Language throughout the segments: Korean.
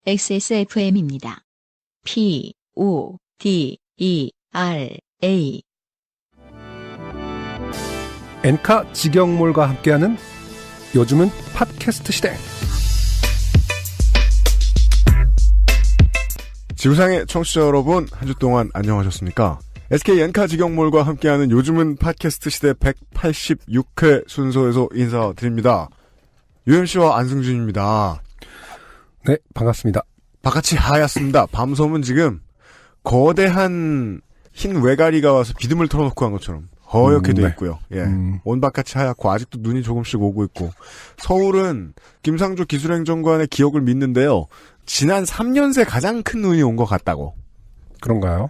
XSFM입니다. PODERA 엔카 직영몰과 함께하는 요즘은 팟캐스트 시대. 지구상의 청취자 여러분, 한 주 동안 안녕하셨습니까? SK 엔카 직영몰과 함께하는 요즘은 팟캐스트 시대 186회 순서에서 인사드립니다. UMC와 안승준입니다. 네, 반갑습니다. 바깥이 하얗습니다. 밤섬은 지금 거대한 흰 외가리가 와서 비듬을 털어놓고 한 것처럼 허옇게 돼 있고요. 예. 온 바깥이 하얗고 아직도 눈이 조금씩 오고 있고, 서울은 김상조 기술행정관의 기억을 믿는데요, 지난 3년 새 가장 큰 눈이 온 것 같다고. 그런가요?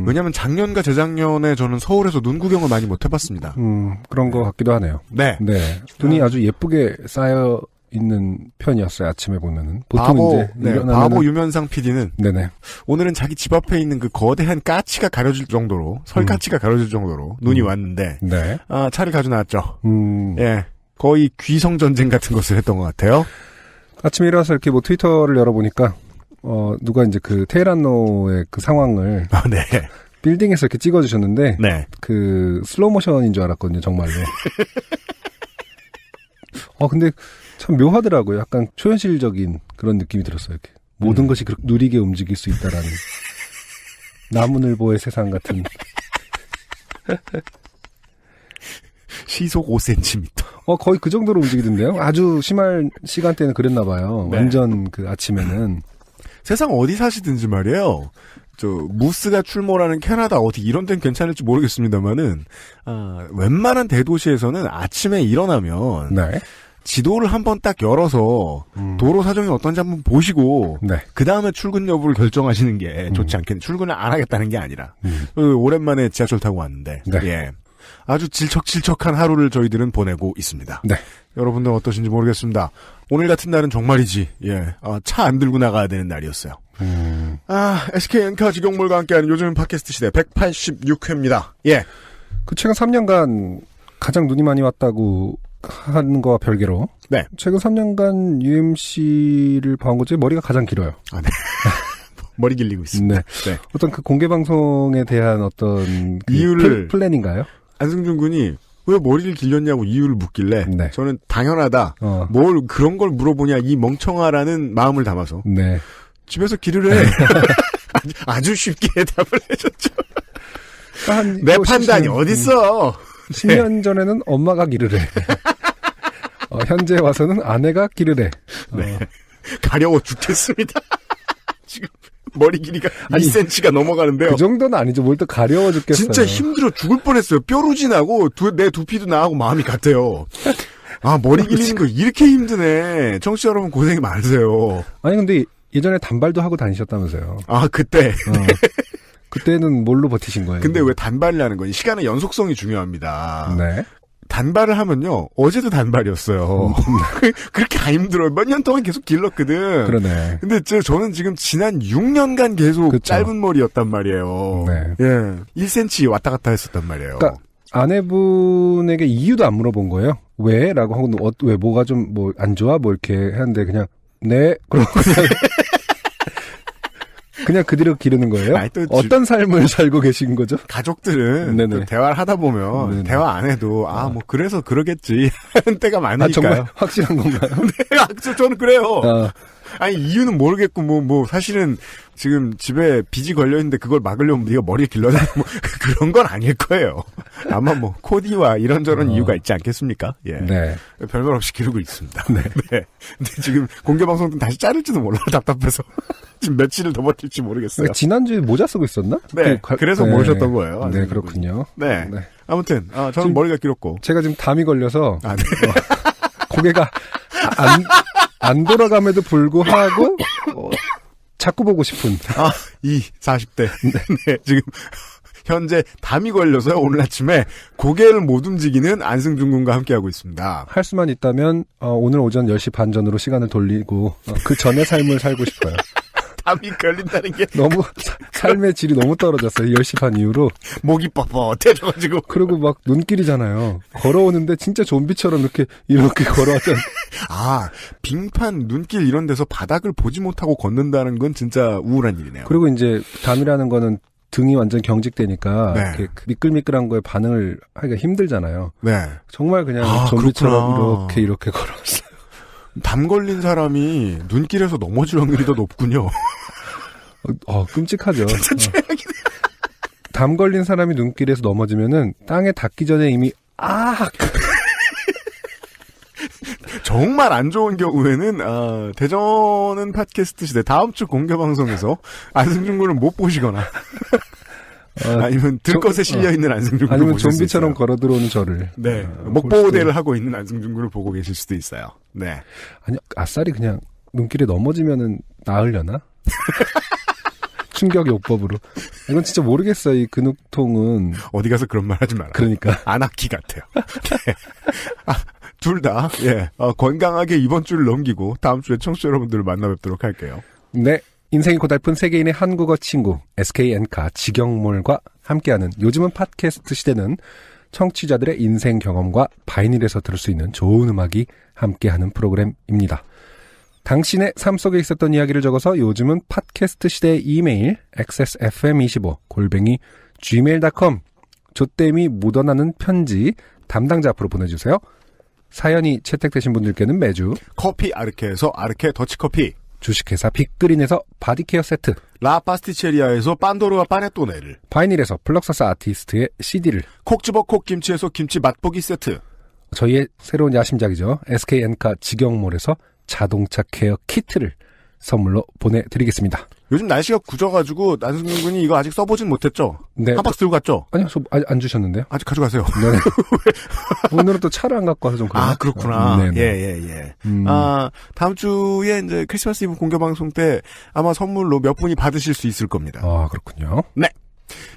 왜냐면 작년과 재작년에 저는 서울에서 눈 구경을 많이 못 해봤습니다. 그런 것 같기도 하네요. 네. 네. 눈이 아주 예쁘게 쌓여 있는 편이었어요. 아침에 보면은. 보통 바보 유면상 PD는 네네. 오늘은 자기 집 앞에 있는 그 거대한 까치가 가려질 정도로, 설까치가 가려질 정도로 눈이 왔는데, 네. 차를 가져 나왔죠. 예. 거의 귀성 전쟁 같은 것을 했던 것 같아요. 아침에 일어나서 이렇게 뭐 트위터를 열어보니까, 누가 이제 그 테헤란로의 그 상황을. 네. 빌딩에서 이렇게 찍어주셨는데. 네. 그 슬로우 모션인 줄 알았거든요, 정말로. 근데 참 묘하더라고요. 약간 초현실적인 그런 느낌이 들었어요. 이렇게. 모든 것이 그렇게 누리게 움직일 수 있다라는. 나무늘보의 세상 같은. 시속 5cm. 거의 그 정도로 움직이던데요? 아주 심할 시간대는 그랬나 봐요. 네. 완전 그 아침에는. 세상 어디 사시든지 말이에요. 무스가 출몰하는 캐나다 어디 이런 데는 괜찮을지 모르겠습니다만은, 웬만한 대도시에서는 아침에 일어나면. 네. 지도를 한번 딱 열어서 도로 사정이 어떤지 한번 보시고, 네. 그 다음에 출근 여부를 결정하시는 게 좋지 않겠네. 출근을 안 하겠다는 게 아니라. 오랜만에 지하철 타고 왔는데, 네. 예. 아주 질척질척한 하루를 저희들은 보내고 있습니다. 네. 여러분들 어떠신지 모르겠습니다. 오늘 같은 날은 정말이지, 예. 차 안 들고 나가야 되는 날이었어요. SK 엔카 직영몰과 함께하는 요즘 팟캐스트 시대 186회입니다. 예. 그 최근 3년간 가장 눈이 많이 왔다고 하는 거와 별개로. 네. 최근 3년간 UMC를 봐온 것 중에 머리가 가장 길어요. 네. 머리 길리고 있습니다. 네. 네. 어떤 그 공개 방송에 대한 어떤 그 이유를 플랜인가요? 안승준 군이 왜 머리를 길렸냐고 이유를 묻길래, 네. 저는 당연하다. 뭘 그런 걸 물어보냐 이 멍청아라는 마음을 담아서. 네. 집에서 기르래. 아주 쉽게 대답을 해줬죠. 내 판단이 어딨어. 10년 전에는 엄마가 기르래. 현재 와서는 아내가 기르래. 네. 가려워 죽겠습니다. 지금 머리 길이가 2cm가 넘어가는데요. 그 정도는 아니죠. 뭘 또 가려워 죽겠어요. 진짜 힘들어 죽을 뻔했어요. 뾰루지나고 내 두피도 나하고 마음이 같아요. 머리 길리는 거 이렇게 힘드네. 청취자 여러분 고생이 많으세요. 아니 근데 예전에 단발도 하고 다니셨다면서요. 그때. 네. 그때는 뭘로 버티신 거예요? 근데 왜 단발을 하는 거니? 시간의 연속성이 중요합니다. 네. 단발을 하면요, 어제도 단발이었어요. 그렇게 안 힘들어요. 몇 년 동안 계속 길렀거든. 그러네. 근데 저는 지금 지난 6년간 계속 그쵸. 짧은 머리였단 말이에요. 네. 예. 1cm 왔다 갔다 했었단 말이에요. 그러니까 아내분에게 이유도 안 물어본 거예요. 왜? 라고 하고, 왜, 뭐가 좀, 안 좋아? 이렇게 했는데, 그냥, 네. 그러고 그냥 그대로 기르는 거예요? 어떤 삶을 살고 계신 거죠? 가족들은 또 대화를 하다 보면, 네네. 대화 안 해도, 그래서 그러겠지. 하는 때가 많으니까요. 정말 확실한 건가요? 네, 저는 그래요. 이유는 모르겠고, 사실은 지금 집에 빚이 걸려있는데 그걸 막으려면 네가 머리를 길러야 돼. 그런 건 아닐 거예요. 아마 코디와 이런저런 이유가 있지 않겠습니까? 예. 네. 별말 없이 기르고 있습니다. 네. 네. 근데 지금 공개방송 때 다시 자를지도 몰라요. 답답해서. 지금 며칠을 더 버틸지 모르겠어요. 지난주에 모자 쓰고 있었나? 네. 그래서 모르셨던 거예요. 네, 그렇군요. 네. 네. 아무튼, 저는 머리가 길었고. 제가 지금 담이 걸려서. 네. 고개가 안 돌아감에도 불구하고, 자꾸 보고 싶은. 40대. 네. 지금, 현재 담이 걸려서요. 오늘 아침에 고개를 못 움직이는 안승준 군과 함께하고 있습니다. 할 수만 있다면 오늘 오전 10시 반 전으로 시간을 돌리고 그 전의 삶을 살고 싶어요. 담이 걸린다는 게 너무 삶의 질이 너무 떨어졌어요. 10시 반 이후로. 목이 뻣뻣해져가지고. 그리고 막 눈길이잖아요. 걸어오는데 진짜 좀비처럼 이렇게 걸어왔잖아요. 아, 빙판, 눈길 이런 데서 바닥을 보지 못하고 걷는다는 건 진짜 우울한 일이네요. 그리고 이제 담이라는 거는 등이 완전 경직되니까 네. 이렇게 미끌미끌한 거에 반응을 하기가 힘들잖아요. 네. 정말 그냥 아, 좀비처럼 그렇구나. 이렇게 걸어왔어요. 담 걸린 사람이 눈길에서 넘어질 확률이 더 높군요. 끔찍하죠. 진짜 최악이네. 담 걸린 사람이 눈길에서 넘어지면은 땅에 닿기 전에 이미 정말 안 좋은 경우에는 대전은 팟캐스트 시대 다음 주 공개 방송에서 안승준 군을 못 보시거나 아니면 들것에 실려 있는 안승준 군을 아니면 보실 수 좀비처럼 있어요. 걸어 들어오는 저를 네, 볼 목보호대를 수도 하고 있는 안승준 군을 보고 계실 수도 있어요. 네, 아니 아싸리 그냥 눈길에 넘어지면은 나으려나? 충격 요법으로. 이건 진짜 모르겠어요. 이 근육통은. 어디 가서 그런 말 하지 마라. 그러니까. 아나키 같아요. 네. 둘 다, 예, 건강하게 이번 주를 넘기고 다음 주에 청취자 여러분들을 만나 뵙도록 할게요. 네. 인생이 고달픈 세계인의 한국어 친구, SK엔카 직영몰과 함께하는 요즘은 팟캐스트 시대는 청취자들의 인생 경험과 바이닐에서 들을 수 있는 좋은 음악이 함께하는 프로그램입니다. 당신의 삶 속에 있었던 이야기를 적어서 요즘은 팟캐스트 시대의 이메일 xsfm25@gmail.com 조땜이 묻어나는 편지 담당자 앞으로 보내주세요. 사연이 채택되신 분들께는 매주 커피 아르케에서 아르케 더치커피, 주식회사 빅그린에서 바디케어 세트, 라 파스티체리아에서 빤도르와 파네토네를, 바이닐에서 플럭서스 아티스트의 CD를, 콕 집어 콕 김치에서 김치 맛보기 세트, 저희의 새로운 야심작이죠. SK엔카 직영몰에서 자동차 케어 키트를 선물로 보내드리겠습니다. 요즘 날씨가 굳어가지고 안승준 군이 이거 아직 써보진 못했죠? 네. 한 박스 들고 갔죠? 아니요, 안 주셨는데요? 아직 가져가세요. 네. 오늘은 또 차를 안 갖고 와서 좀 그래요. 아, 그렇구나. 네네. 예. 다음 주에 이제 크리스마스 이브 공개 방송 때 아마 선물로 몇 분이 받으실 수 있을 겁니다. 아, 그렇군요. 네.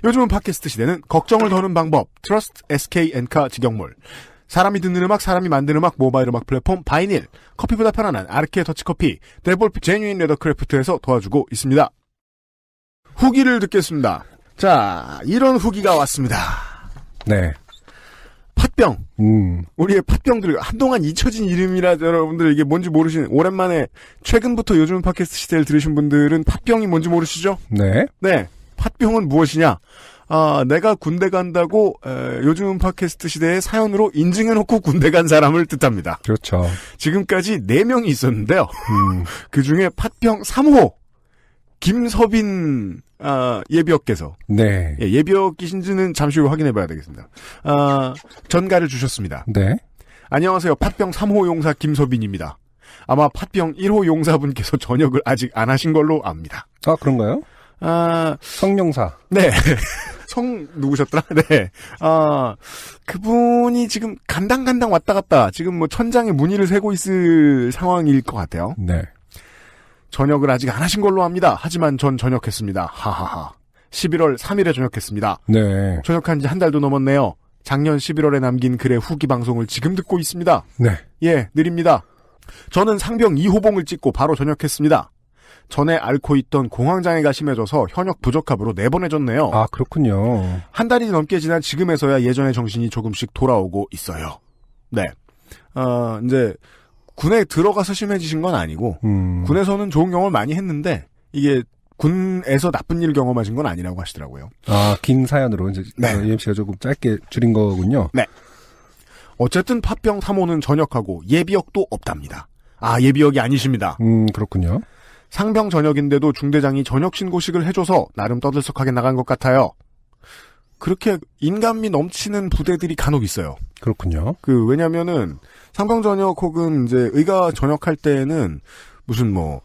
요즘은 팟캐스트 시대는 걱정을 더는 방법, 트러스트 SK엔카 직영몰, 사람이 듣는 음악, 사람이 만드는 음악, 모바일 음악 플랫폼 바이닐, 커피보다 편안한 아르케 더치커피, 데볼프 제뉴인 레더크래프트에서 도와주고 있습니다. 후기를 듣겠습니다. 자, 이런 후기가 왔습니다. 네. 팥병. 우리의 팥병들, 한동안 잊혀진 이름이라 여러분들 이게 뭔지 모르시는, 오랜만에 최근부터 요즘 팟캐스트 시대를 들으신 분들은 팥병이 뭔지 모르시죠? 네. 네. 팥병은 무엇이냐? 내가 군대 간다고 요즘 팟캐스트 시대의 사연으로 인증해놓고 군대 간 사람을 뜻합니다. 그렇죠. 지금까지 4명이 있었는데요. 그중에 팥병 3호 김서빈 예비역께서 네. 예, 예비역이신지는 잠시 후 확인해봐야 되겠습니다. 전가를 주셨습니다. 네. 안녕하세요. 팥병 3호 용사 김서빈입니다. 아마 팥병 1호 용사분께서 전역을 아직 안 하신 걸로 압니다. 아, 그런가요? 성룡사. 네. 성 누구셨더라? 네. 그분이 지금 간당간당 왔다 갔다 지금 뭐 천장에 문의를 세고 있을 상황일 것 같아요. 네. 전역을 아직 안 하신 걸로 압니다. 하지만 전 전역했습니다. 하하하. 11월 3일에 전역했습니다. 네. 전역한 지 한 달도 넘었네요. 작년 11월에 남긴 글의 후기 방송을 지금 듣고 있습니다. 네. 예, 느립니다. 저는 상병 2호봉을 찍고 바로 전역했습니다. 전에 앓고 있던 공황장애가 심해져서 현역 부적합으로 내보내졌네요. 아, 그렇군요. 한 달이 넘게 지난 지금에서야 예전의 정신이 조금씩 돌아오고 있어요. 네. 이제 군에 들어가서 심해지신 건 아니고 군에서는 좋은 경험을 많이 했는데 이게 군에서 나쁜 일 경험하신 건 아니라고 하시더라고요. 아, 긴 사연으로 이제 네. UMC가 조금 짧게 줄인 거군요. 네. 어쨌든 팥병 3호는 전역하고 예비역도 없답니다. 아, 예비역이 아니십니다. 그렇군요. 상병 전역인데도 중대장이 전역 신고식을 해줘서 나름 떠들썩하게 나간 것 같아요. 그렇게 인간미 넘치는 부대들이 간혹 있어요. 그렇군요. 왜냐면은 상병 전역 혹은 이제 의가 전역할 때에는 무슨 뭐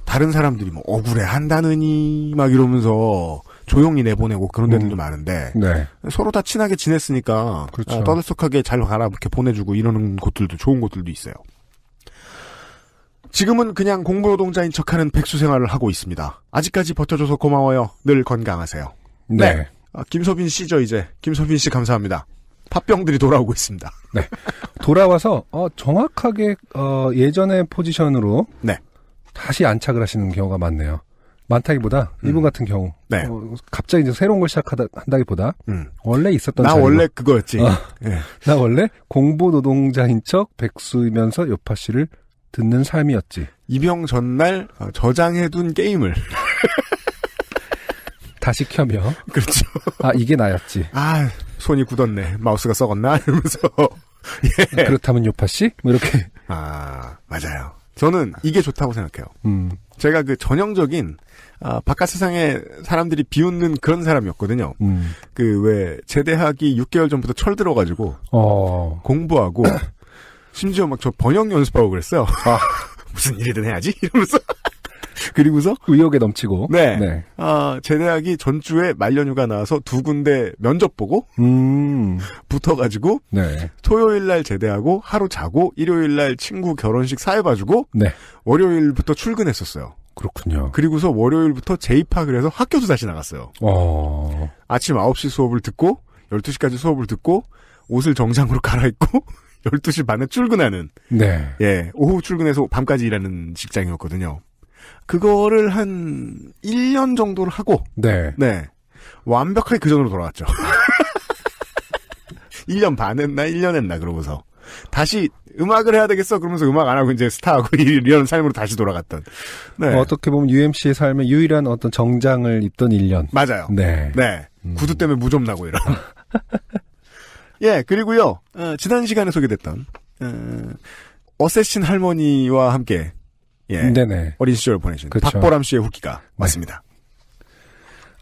다른 사람들이 뭐 억울해 한다느니 막 이러면서 조용히 내보내고 그런 데들도 많은데 네. 서로 다 친하게 지냈으니까 그렇죠. 떠들썩하게 잘 가라 이렇게 보내주고 이러는 곳들도 좋은 곳들도 있어요. 지금은 그냥 공무노동자인 척하는 백수 생활을 하고 있습니다. 아직까지 버텨줘서 고마워요. 늘 건강하세요. 네. 김서빈 씨죠 이제. 김서빈 씨 감사합니다. 팥병들이 돌아오고 있습니다. 네. 돌아와서 정확하게 예전의 포지션으로 네. 다시 안착을 하시는 경우가 많네요. 많다기보다 이분 같은 경우 네. 갑자기 이제 새로운 걸 시작한다기보다 원래 있었던 나 자리로, 원래 그거였지. 네. 나 원래 공부 노동자인 척 백수이면서 요파 씨를 듣는 삶이었지. 입영 전날 저장해둔 게임을 다시 켜며 그렇죠. 아 이게 나였지. 아 손이 굳었네. 마우스가 썩었나 이러면서 예. 그렇다면 요파 씨? 뭐 이렇게. 아 맞아요. 저는 이게 좋다고 생각해요. 제가 그 전형적인 바깥 세상에 사람들이 비웃는 그런 사람이었거든요. 그 왜 제대하기 6개월 전부터 철들어가지고 공부하고 심지어 막 저 번역 연습하고 그랬어요. 무슨 일이든 해야지 이러면서 그리고서 의욕에 넘치고. 네. 제대하기 전주에 말년휴가 나와서 2군데 면접 보고 붙어가지고 네. 토요일 날 제대하고 하루 자고 일요일 날 친구 결혼식 사회 봐주고 네. 월요일부터 출근했었어요. 그렇군요. 그리고서 월요일부터 재입학을 해서 학교도 다시 나갔어요. 아침 9시 수업을 듣고 12시까지 수업을 듣고 옷을 정장으로 갈아입고 12시 반에 출근하는 네. 예, 오후 출근해서 밤까지 일하는 직장이었거든요. 그거를 한 1년 정도를 하고 네. 네. 완벽하게 그 전으로 돌아왔죠. 1년 반 했나 1년 했나 그러고서 다시 음악을 해야 되겠어 그러면서 음악 안 하고 이제 스타하고 이런 삶으로 다시 돌아갔던. 네. 어떻게 보면 UMC의 삶의 유일한 어떤 정장을 입던 1년. 맞아요. 네. 네. 구두 때문에 무좀 나고 이런. 예, 그리고요. 지난 시간에 소개됐던 어쌔신 할머니와 함께 예. 네네. 어린 시절을 보내신 그렇죠. 박보람 씨의 후기가 맞습니다.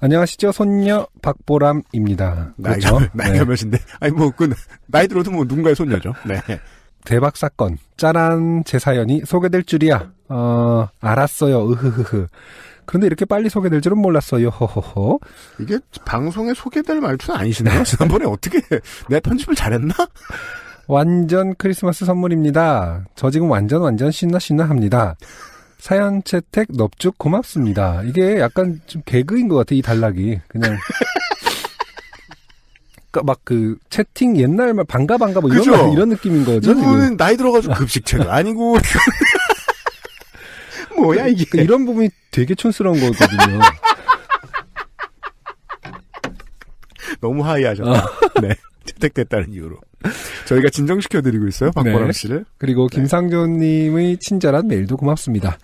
안녕하시죠. 손녀 박보람입니다. 나이가 몇인데? 아니, 나이 들어도 누군가의 손녀죠. 네. 대박 사건. 짜란 제 사연이 소개될 줄이야. 알았어요. 으흐흐흐. 그런데 이렇게 빨리 소개될 줄은 몰랐어요. 허허허. 이게 방송에 소개될 말투는 아니시네요. 지난번에 어떻게 내 편집을 잘했나? 완전 크리스마스 선물입니다. 저 지금 완전 신나 합니다. 사연 채택 넙죽 고맙습니다. 이게 약간 좀 개그인 것 같아, 이 단락이. 그냥. 막 채팅 옛날 말 반가 뭐 이런 느낌인 거죠. 이거는 지금. 나이 들어가지고 급식체도 아니고. 뭐야, 이게. 그러니까 이런 부분이 되게 촌스러운 거거든요. 너무 하이하셨다. 네. 채택됐다는 이유로. 저희가 진정시켜드리고 있어요. 박보람 씨를. 그리고 김상조님의 친절한 메일도 고맙습니다.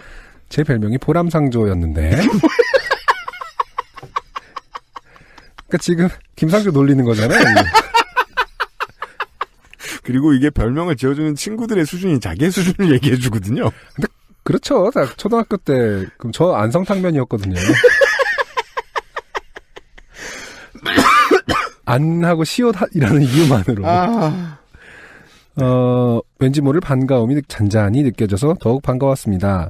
제 별명이 보람상조였는데. 그러니까 지금 김상조 놀리는 거잖아요. 그리고 이게 별명을 지어주는 친구들의 수준이 자기의 수준을 얘기해주거든요. 근데 그렇죠. 초등학교 때 그럼 저 안성탕면이었거든요. 안 하고 시옷이라는 이유만으로. 왠지 모를 반가움이 잔잔히 느껴져서 더욱 반가웠습니다.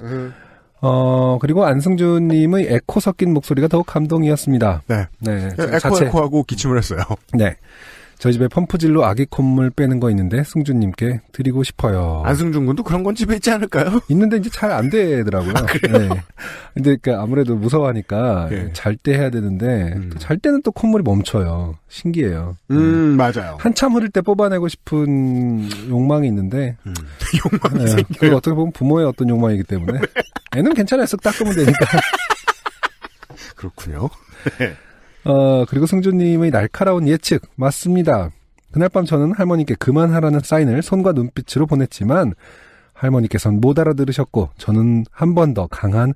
그리고 안승준님의 에코 섞인 목소리가 더욱 감동이었습니다. 네. 에코하고 기침을 했어요. 네. 저희 집에 펌프질로 아기 콧물 빼는 거 있는데 승준님께 드리고 싶어요. 안승준 군도 그런 건 집에 있지 않을까요? 있는데 이제 잘 안 되더라고요. 그래요? 네. 근데 그러니까 아무래도 무서워하니까 네. 잘 때 해야 되는데 잘 때는 또 콧물이 멈춰요. 신기해요. 맞아요. 한참 흐를 때 뽑아내고 싶은 욕망이 있는데 욕망이 네. 생겨요. 그게 어떻게 보면 부모의 어떤 욕망이기 때문에 애는 괜찮아요. 쓱 닦으면 되니까. 그렇군요. 그리고 승주님의 날카로운 예측 맞습니다. 그날 밤 저는 할머니께 그만하라는 사인을 손과 눈빛으로 보냈지만 할머니께서는 못 알아들으셨고 저는 한 번 더 강한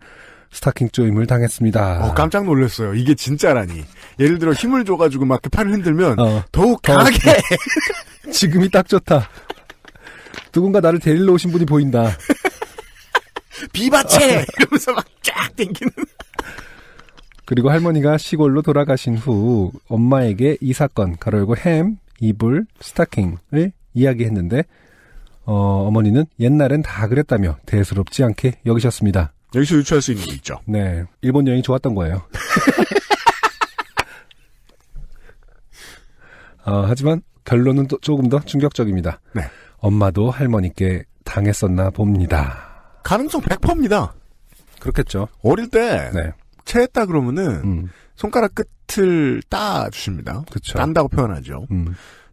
스타킹 조임을 당했습니다. 깜짝 놀랐어요. 이게 진짜라니. 예를 들어 힘을 줘가지고 막 팔을 흔들면 더욱 강하게. 지금이 딱 좋다. 누군가 나를 데리러 오신 분이 보인다. 비바체! 이러면서 막 쫙 당기는. 그리고 할머니가 시골로 돌아가신 후 엄마에게 이 사건 가로열고 햄, 이불, 스타킹을 이야기했는데 어머니는 옛날엔 다 그랬다며 대수롭지 않게 여기셨습니다. 여기서 유추할 수 있는 게 있죠. 네, 일본 여행이 좋았던 거예요. 하지만 결론은 또 조금 더 충격적입니다. 네. 엄마도 할머니께 당했었나 봅니다. 가능성 100%입니다. 그렇겠죠. 어릴 때 네. 체했다 그러면은 손가락 끝을 따주십니다. 그렇죠. 딴다고 표현하죠.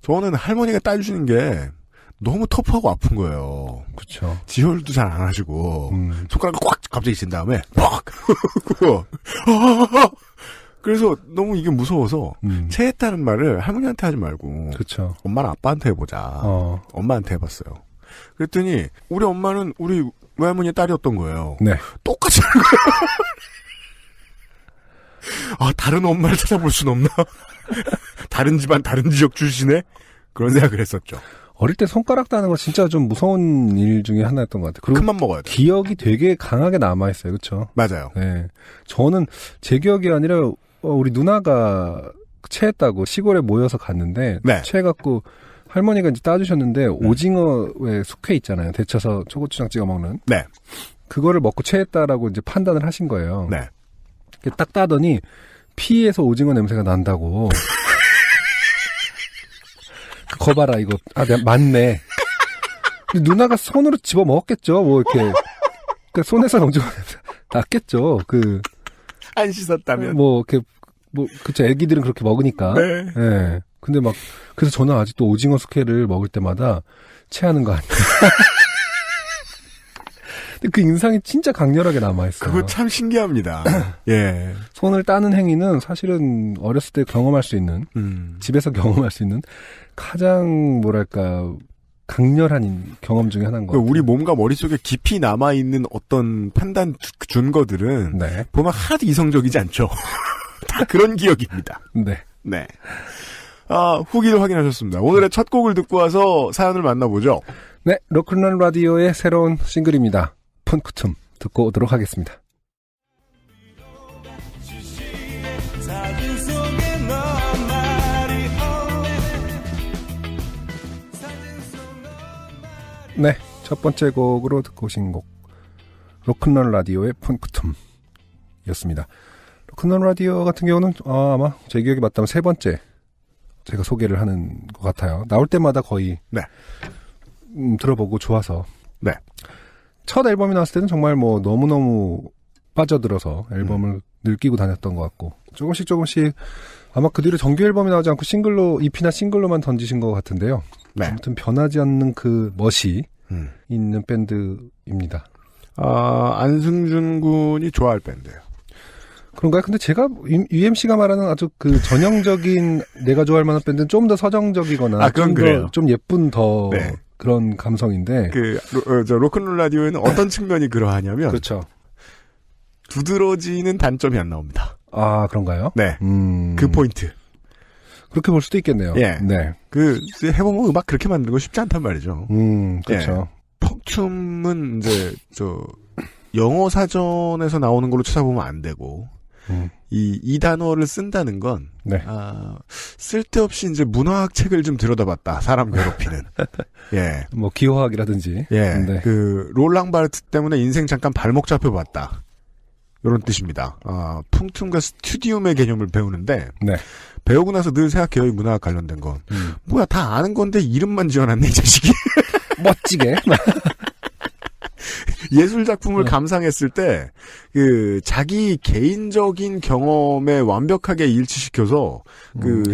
저는 할머니가 따주시는 게 너무 터프하고 아픈 거예요. 그쵸. 지혈도 잘 안 하시고 손가락을 꽉 갑자기 친 다음에 빡 그래서 너무 이게 무서워서 체했다는 말을 할머니한테 하지 말고 그쵸. 엄마랑 아빠한테 해보자. 엄마한테 해봤어요. 그랬더니 우리 엄마는 우리 외할머니의 딸이었던 거예요. 네. 똑같이 하는 거예요. 아, 다른 엄마를 찾아볼 순 없나? 다른 집안, 다른 지역 출신에? 그런 생각을 했었죠. 어릴 때 손가락 따는 거 진짜 좀 무서운 일 중에 하나였던 것 같아요. 그리고 큰맘 먹어야 돼. 기억이 되게 강하게 남아있어요. 그쵸? 맞아요. 네. 저는 제 기억이 아니라, 우리 누나가 체했다고 시골에 모여서 갔는데, 네. 체해갖고 할머니가 이제 따주셨는데, 오징어에 숙회 있잖아요. 데쳐서 초고추장 찍어 먹는. 네. 그거를 먹고 체했다라고 이제 판단을 하신 거예요. 네. 딱 따더니, 피에서 오징어 냄새가 난다고. 거 봐라, 이거. 아, 맞네. 근데 누나가 손으로 집어 먹었겠죠, 뭐, 이렇게. 그 손에서 오징어 냄새 났겠죠, 안 씻었다면. 뭐, 이렇게, 뭐, 그쵸, 애기들은 그렇게 먹으니까. 네. 예. 근데 막, 그래서 저는 아직도 오징어 숙회를 먹을 때마다 체하는 거 아니에요. 근데 그 인상이 진짜 강렬하게 남아있어요. 그거 참 신기합니다. 예. 손을 따는 행위는 사실은 어렸을 때 경험할 수 있는, 집에서 경험할 수 있는 가장, 뭐랄까, 강렬한 경험 중에 하나인 것 같아요. 우리 몸과 머릿속에 깊이 남아있는 어떤 판단 준거들은, 네. 보면 하나도 이성적이지 않죠. 다 그런 기억입니다. 네. 네. 아, 후기를 확인하셨습니다. 오늘의 첫 곡을 듣고 와서 사연을 만나보죠. 네, 로큰롤 라디오의 새로운 싱글입니다. 푼쿠툼 듣고 오도록 하겠습니다. 네, 첫 번째 곡으로 듣고 오신 곡 로큰롤 라디오의 푼쿠툼이었습니다. 로큰롤 라디오 같은 경우는 아마 제 기억이 맞다면 세 번째 제가 소개를 하는 것 같아요. 나올 때마다 거의 네. 들어보고 좋아서. 네. 첫 앨범이 나왔을 때는 정말 뭐 너무너무 빠져들어서 앨범을 늘 끼고 다녔던 것 같고 조금씩 아마 그 뒤로 정규 앨범이 나오지 않고 싱글로 EP나 싱글로만 던지신 것 같은데요. 네. 아무튼 변하지 않는 그 멋이 있는 밴드입니다. 아, 안승준 군이 좋아할 밴드예요. 그런가요? 근데 제가 UMC가 말하는 아주 그 전형적인 내가 좋아할 만한 밴드는 좀 더 서정적이거나 좀 예쁜 더 네. 그런 감성인데 저 로큰롤 라디오에는 어떤 측면이 그러하냐면 그렇죠. 두드러지는 단점이 안 나옵니다. 아, 그런가요? 네. 그 포인트. 그렇게 볼 수도 있겠네요. 예. 네. 해보면 음악 그렇게 만드는 거 쉽지 않단 말이죠. 그렇죠. 예. 펑춤은 이제 영어 사전에서 나오는 걸로 찾아보면 안 되고 이 단어를 쓴다는 건 네. 쓸데없이 이제 문화학 책을 좀 들여다봤다. 사람 괴롭히는. 예. 뭐 기호학이라든지. 예. 네. 롤랑 바르트 때문에 인생 잠깐 발목 잡혀봤다. 이런 뜻입니다. 퉁퉁과 스튜디움의 개념을 배우는데 네. 배우고 나서 늘 생각해요. 이 문화학 관련된 건. 뭐야, 다 아는 건데 이름만 지어놨네, 이 자식이. 멋지게. 예술 작품을 감상했을 때, 자기 개인적인 경험에 완벽하게 일치시켜서,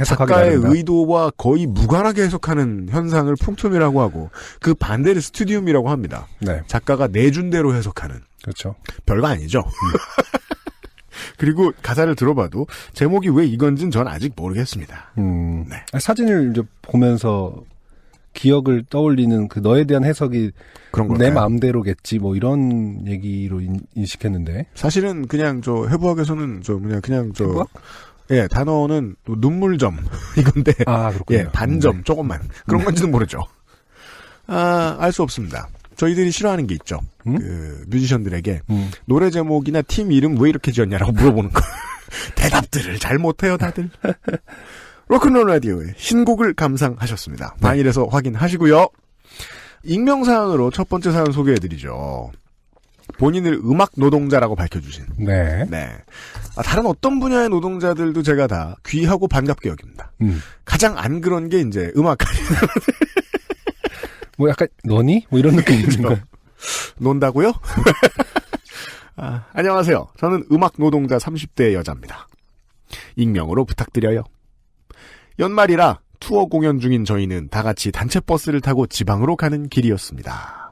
작가의 다르다. 의도와 거의 무관하게 해석하는 현상을 퉁툼이라고 하고, 그 반대를 스튜디움이라고 합니다. 네. 작가가 내준 대로 해석하는. 그렇죠. 별거 아니죠. 그리고 가사를 들어봐도, 제목이 왜 이건지는 전 아직 모르겠습니다. 네. 사진을 이제 보면서, 기억을 떠올리는 그 너에 대한 해석이 그런 내 마음대로겠지 뭐 이런 얘기로 인식했는데 사실은 그냥 해부학에서는 해부학? 예, 단어는 눈물점 이건데 그렇군요. 예, 반점 조금만 그런 건지는 모르죠. 알 수 없습니다. 저희들이 싫어하는 게 있죠. 뮤지션들에게 노래 제목이나 팀 이름 왜 이렇게 지었냐라고 물어보는 거. 대답들을 잘 못해요 다들. 로큰롤 라디오의 신곡을 감상하셨습니다. 바닐에서 확인하시고요. 익명사연으로 첫 번째 사연 소개해드리죠. 본인을 음악 노동자라고 밝혀주신. 네. 네. 다른 어떤 분야의 노동자들도 제가 다 귀하고 반갑게 여깁니다. 가장 안 그런 게 이제 음악하는. 뭐 약간 너니? 뭐 이런 느낌인가요? 논다고요? 안녕하세요. 저는 음악 노동자 30대 여자입니다. 익명으로 부탁드려요. 연말이라 투어 공연 중인 저희는 다 같이 단체 버스를 타고 지방으로 가는 길이었습니다.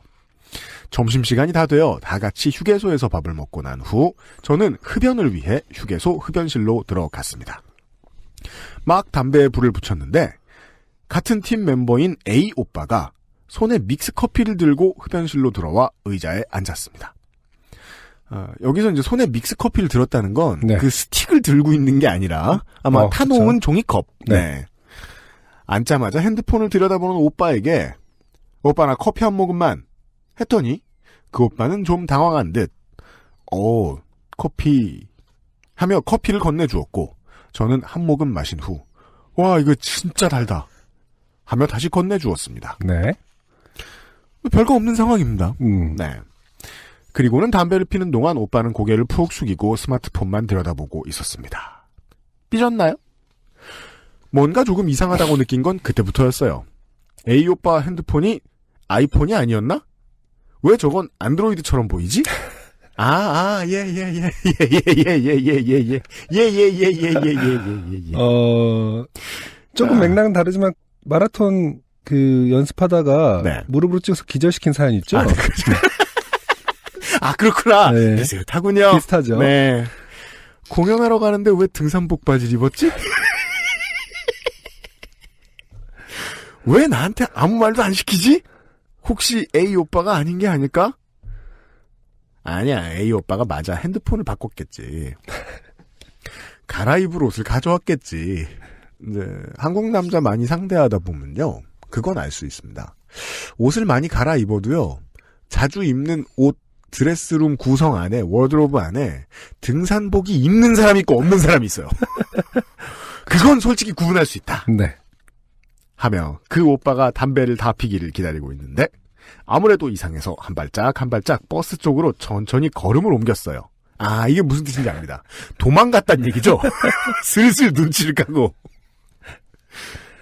점심시간이 다 되어 다 같이 휴게소에서 밥을 먹고 난 후 저는 흡연을 위해 휴게소 흡연실로 들어갔습니다. 막 담배에 불을 붙였는데 같은 팀 멤버인 A 오빠가 손에 믹스 커피를 들고 흡연실로 들어와 의자에 앉았습니다. 여기서 이제 손에 믹스 커피를 들었다는 건 그 스틱을 들고 있는 게 아니라 아마 타놓은 그쵸? 종이컵. 네. 앉자마자 핸드폰을 들여다보는 오빠에게 오빠 나 커피 한 모금만 했더니 그 오빠는 좀 당황한 듯 커피 하며 커피를 건네주었고 저는 한 모금 마신 후 와 이거 진짜 달다 하며 다시 건네주었습니다. 네. 별거 없는 상황입니다. 네. 그리고는 담배를 피는 동안 오빠는 고개를 푹 숙이고 스마트폰만 들여다보고 있었습니다. 삐졌나요? 뭔가 조금 이상하다고 느낀 건 그때부터였어요. A 오빠 핸드폰이 아이폰이 아니었나? 왜 저건 안드로이드처럼 보이지? 조금 맥락은 다르지만 마라톤 그 연습하다가 무릎으로 찍어서 기절시킨 사연 있죠? 그렇구나. 네. 비슷하군요. 비슷하죠. 네. 공연하러 가는데 왜 등산복 바지를 입었지? 왜 나한테 아무 말도 안 시키지? 혹시 A 오빠가 아닌 게 아닐까? 아니야, A 오빠가 맞아. 핸드폰을 바꿨겠지. 갈아입을 옷을 가져왔겠지. 이제 한국 남자 많이 상대하다 보면요, 그건 알 수 있습니다. 옷을 많이 갈아입어도요, 자주 입는 옷 드레스룸 구성 안에, 워드로브 안에 등산복이 있는 사람이 있고 없는 사람이 있어요. 그건 솔직히 구분할 수 있다. 네. 하며 그 오빠가 담배를 다 피기를 기다리고 있는데 아무래도 이상해서 한 발짝 한 발짝 버스 쪽으로 천천히 걸음을 옮겼어요. 이게 무슨 뜻인지 압니다. 도망갔단 얘기죠. 슬슬 눈치를 까고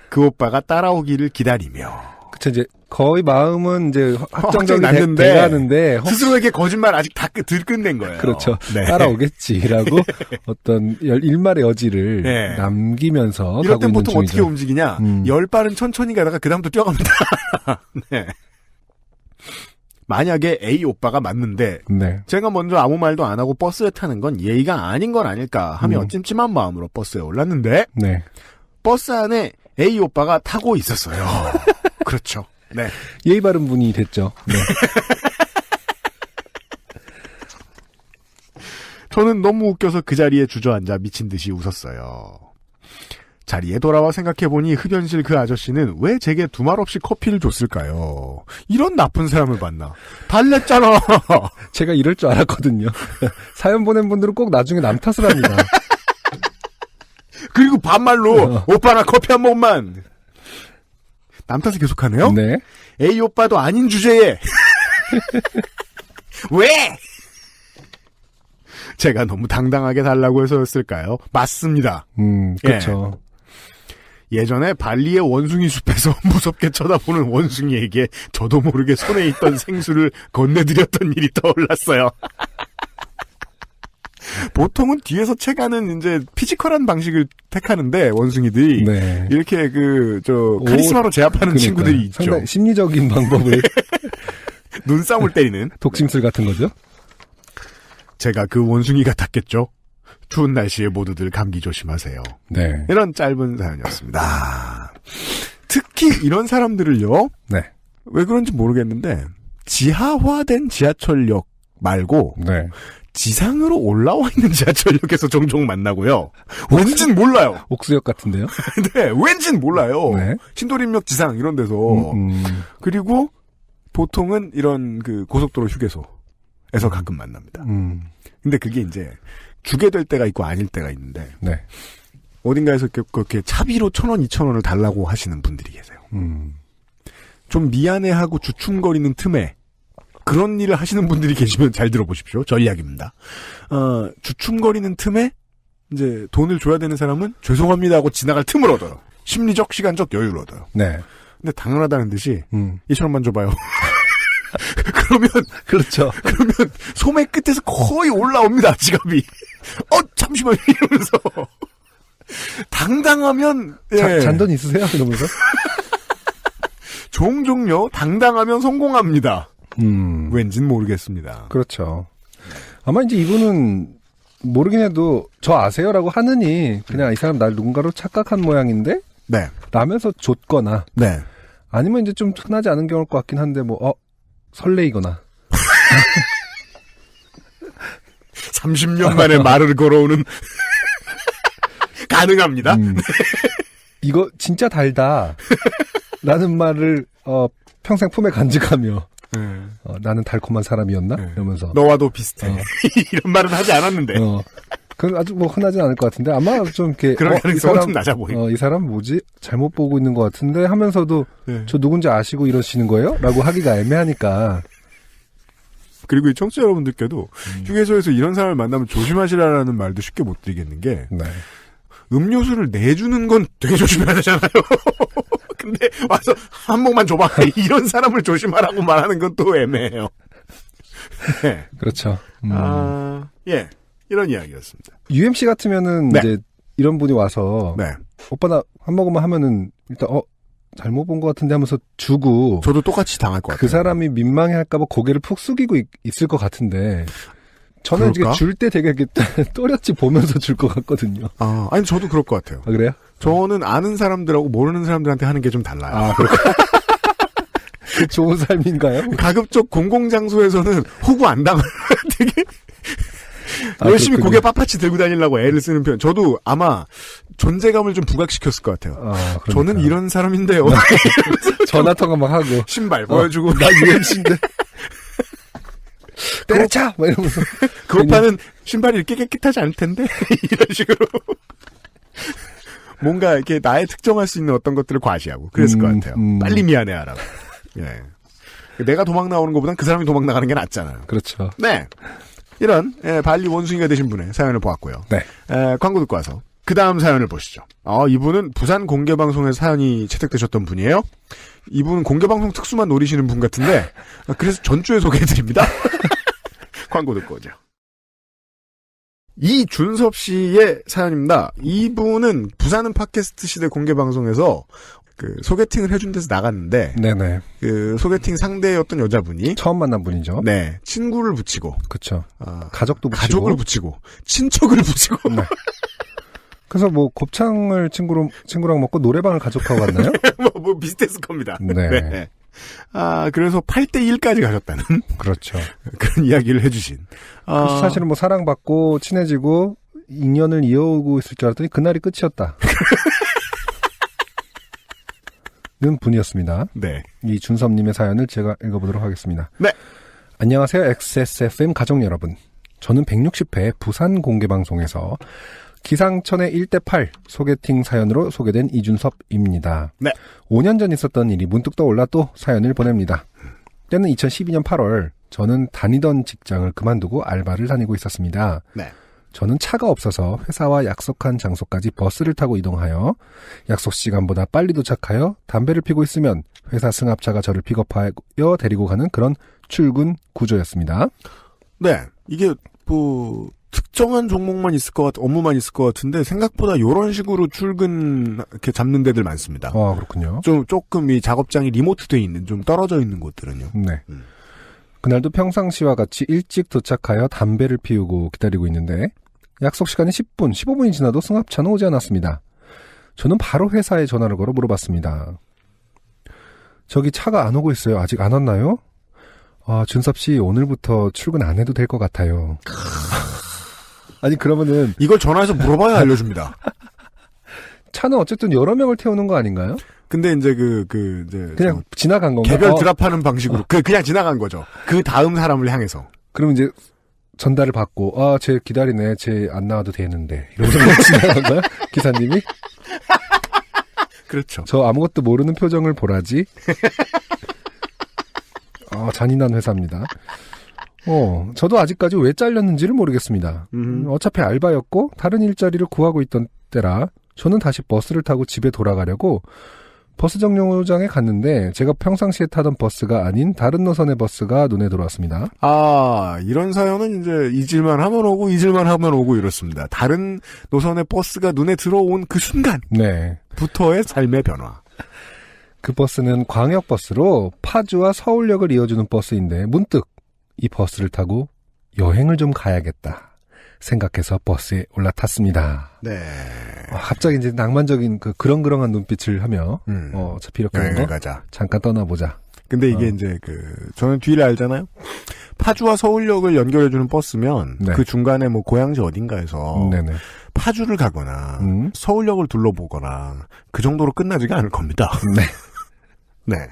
그 오빠가 따라오기를 기다리며. 그쵸, 이제 거의 마음은 이제 확정적이 돼가는데 스스로에게 거짓말 아직 다 들끝낸 거예요. 그렇죠. 네. 따라오겠지라고 어떤 일말의 여지를 남기면서 이럴 땐 가고 보통 있는 어떻게 움직이냐? 10발은 천천히 가다가 그 다음부터 뛰어갑니다. 네. 만약에 A 오빠가 맞는데 제가 먼저 아무 말도 안 하고 버스에 타는 건 예의가 아닌 건 아닐까 하며 찜찜한 마음으로 버스에 올랐는데 버스 안에 A 오빠가 타고 있었어요. 그렇죠. 네. 예의 바른 분이 됐죠. 네. 저는 너무 웃겨서 그 자리에 주저앉아 미친 듯이 웃었어요. 자리에 돌아와 생각해보니 흡연실 그 아저씨는 왜 제게 두말 없이 커피를 줬을까요? 이런 나쁜 사람을 만나. 달랬잖아. 제가 이럴 줄 알았거든요. 사연 보낸 분들은 꼭 나중에 남 탓을 합니다. 그리고 반말로 오빠 나 커피 한 모금만. 남 탓을 계속하네요. 네. A 오빠도 아닌 주제에 왜? 제가 너무 당당하게 달라고 해서였을까요? 맞습니다. 그렇죠. 예전에 발리의 원숭이 숲에서 무섭게 쳐다보는 원숭이에게 저도 모르게 손에 있던 생수를 건네드렸던 일이 떠올랐어요. 보통은 뒤에서 채가는 이제 피지컬한 방식을 택하는데 원숭이들이 이렇게 카리스마로 제압하는 친구들이 있죠. 상당히 심리적인 방법을 눈싸움을 때리는 독심술 같은 거죠. 제가 그 원숭이 같았겠죠. 추운 날씨에 모두들 감기 조심하세요. 네. 이런 짧은 사연이었습니다. 특히 이런 사람들을요. 왜 그런지 모르겠는데 지하화된 지하철역 말고 지상으로 올라와 있는 지하철역에서 종종 만나고요. 왠진 몰라요. 옥수역 같은데요? 네, 왠진 몰라요. 신도림역 지상 이런 데서. 그리고 보통은 이런 그 고속도로 휴게소에서 가끔 만납니다. 근데 그게 이제 주게 될 때가 있고 아닐 때가 있는데 어딘가에서 그렇게 차비로 1,000원, 2,000원을 달라고 하시는 분들이 계세요. 좀 미안해하고 주춤거리는 틈에 그런 일을 하시는 분들이 계시면 잘 들어보십시오. 저 이야기입니다. 주춤거리는 틈에 이제 돈을 줘야 되는 사람은 죄송합니다 하고 지나갈 틈을 얻어요. 심리적, 시간적 여유를 얻어요. 근데 당연하다는 듯이 2,000원만 줘봐요. 그러면 그러면 소매 끝에서 거의 올라옵니다. 지갑이. 잠시만요 이러면서 당당하면 예. 잔돈 있으세요? 이러면서 종종요 당당하면 성공합니다. 왠진 모르겠습니다. 그렇죠. 아마 이제 이분은 모르긴 해도 저 아세요라고 하느니 그냥 이 사람 날 누군가로 착각한 모양인데 네. 라면서 줬거나 네. 아니면 이제 좀 흔하지 않은 경우일 것 같긴 한데 설레이거나 30년 만에 말을 걸어오는 가능합니다. 이거 진짜 달다 라는 말을 평생 품에 간직하며 나는 달콤한 사람이었나? 이러면서 너와도 비슷해. 이런 말은 하지 않았는데. 그건 아주 뭐 흔하진 않을 것 같은데 아마 좀 이렇게 그런 가능성은 좀 낮아 보이고. 이 사람 뭐지? 잘못 보고 있는 것 같은데 하면서도 저 누군지 아시고 이러시는 거예요? 라고 하기가 애매하니까. 그리고 이 청취자 여러분들께도 휴게소에서 이런 사람을 만나면 조심하시라라는 말도 쉽게 못 드리겠는 게 네. 음료수를 내주는 건 되게 조심해야 되잖아요. 근데 와서 한 모금만 줘봐. 이런 사람을 조심하라고 말하는 건 또 애매해요. 네. 그렇죠. 예. 이런 이야기였습니다. UMC 같으면은 네. 이제 이런 분이 와서 네. 오빠 나 한 모금만 하면은 일단 잘못 본 것 같은데 하면서 주고 저도 똑같이 당할 것 같아요. 그 사람이 민망해할까봐 고개를 푹 숙이고 있을 것 같은데 저는 이게 줄 때 되게 이렇게 또렷이 보면서 줄 것 같거든요. 아니 저도 그럴 것 같아요. 그래요? 저는 아는 사람들하고 모르는 사람들한테 하는 게 좀 달라요. 그렇구나. 그 좋은 삶인가요? 가급적 공공장소에서는 호구 안 당을 되게 열심히 고개 빳빳이 들고 다니려고 애를 쓰는 편. 저도 아마 존재감을 좀 부각시켰을 것 같아요. 저는 이런 사람인데요. 전화통화 막 하고 신발 보여주고 나 UMC인데 때려쳐! 막 이러면서 그 오빠는 신발이 이렇게 깨끗하지 않을 텐데 이런 식으로 뭔가 이렇게 나의 특정할 수 있는 어떤 것들을 과시하고 그랬을 것 같아요. 빨리 미안해하라고. 예. 내가 도망 나오는 것보단 그 사람이 도망 나가는 게 낫잖아요. 그렇죠. 네. 이런 발리 원숭이가 되신 분의 사연을 보았고요. 네. 광고 듣고 와서 그 다음 사연을 보시죠. 이분은 부산 공개방송에서 사연이 채택되셨던 분이에요. 이분은 공개방송 특수만 노리시는 분 같은데 그래서 전주에 소개해드립니다. 광고 듣고 오죠. 이준섭 씨의 사연입니다. 이분은 부산은 팟캐스트 시대 공개방송에서 그 소개팅을 해준 데서 나갔는데, 네네. 그 소개팅 상대였던 여자분이 처음 만난 분이죠. 네, 친구를 붙이고, 그렇죠. 가족도 붙이고, 가족을 붙이고, 친척을 붙이고. 네. 그래서 뭐 곱창을 친구랑 먹고 노래방을 가족하고 갔나요? 뭐 비슷했을 겁니다. 네. 네. 그래서 8대1까지 가셨다는. 그렇죠. 그런 이야기를 해주신. 사실은 뭐 사랑받고 친해지고 인연을 이어오고 있을 줄 알았더니 그날이 끝이었다. 는 분이었습니다. 네. 이 준섭님의 사연을 제가 읽어보도록 하겠습니다. 네. 안녕하세요. XSFM 가족 여러분. 저는 160회 부산 공개방송에서 기상천의 1대8 소개팅 사연으로 소개된 이준섭입니다. 네. 5년 전 있었던 일이 문득 떠올라 또 사연을 보냅니다. 때는 2012년 8월 저는 다니던 직장을 그만두고 알바를 다니고 있었습니다. 네. 저는 차가 없어서 회사와 약속한 장소까지 버스를 타고 이동하여 약속 시간보다 빨리 도착하여 담배를 피고 있으면 회사 승합차가 저를 픽업하여 데리고 가는 그런 출근 구조였습니다. 네. 이게 뭐 특정한 종목만 있을 것 업무만 있을 것 같은데 생각보다 이런 식으로 출근 이렇게 잡는 데들 많습니다. 그렇군요. 조금 이 작업장이 리모트돼 있는 좀 떨어져 있는 곳들은요. 네. 그날도 평상시와 같이 일찍 도착하여 담배를 피우고 기다리고 있는데 약속 시간이 10분, 15분이 지나도 승합차는 오지 않았습니다. 저는 바로 회사에 전화를 걸어 물어봤습니다. 저기 차가 안 오고 있어요. 아직 안 왔나요? 준섭 씨 오늘부터 출근 안 해도 될 것 같아요. 아니 그러면은 이걸 전화해서 물어봐야 알려줍니다. 차는 어쨌든 여러 명을 태우는 거 아닌가요? 근데 이제 이제 그냥 지나간 건가? 개별 드랍하는 방식으로 그냥 지나간 거죠. 그 다음 사람을 향해서. 그러면 이제 전달을 받고 쟤 기다리네. 쟤 안 나와도 되는데 이러면서 지나간 거야? 기사님이? 그렇죠. 저 아무것도 모르는 표정을 보라지. 잔인한 회사입니다. 저도 아직까지 왜 잘렸는지를 모르겠습니다. 어차피 알바였고 다른 일자리를 구하고 있던 때라 저는 다시 버스를 타고 집에 돌아가려고 버스 정류장에 갔는데 제가 평상시에 타던 버스가 아닌 다른 노선의 버스가 눈에 들어왔습니다. 아, 이런 사연은 이제 잊을만 하면 오고 잊을만 하면 오고 이렇습니다. 다른 노선의 버스가 눈에 들어온 그 순간부터의 삶의 변화. 그 버스는 광역버스로 파주와 서울역을 이어주는 버스인데 문득 이 버스를 타고 여행을 좀 가야겠다 생각해서 버스에 올라탔습니다. 네. 갑자기 이제 낭만적인 그렁그렁한 눈빛을 하며 어차피 이렇게 여행을 가자. 잠깐 떠나보자. 근데 이게 이제 저는 뒤를 알잖아요. 파주와 서울역을 연결해주는 버스면 네. 그 중간에 뭐 고향지 어딘가에서 네네. 파주를 가거나 서울역을 둘러보거나 그 정도로 끝나지가 않을 겁니다. 네. 네.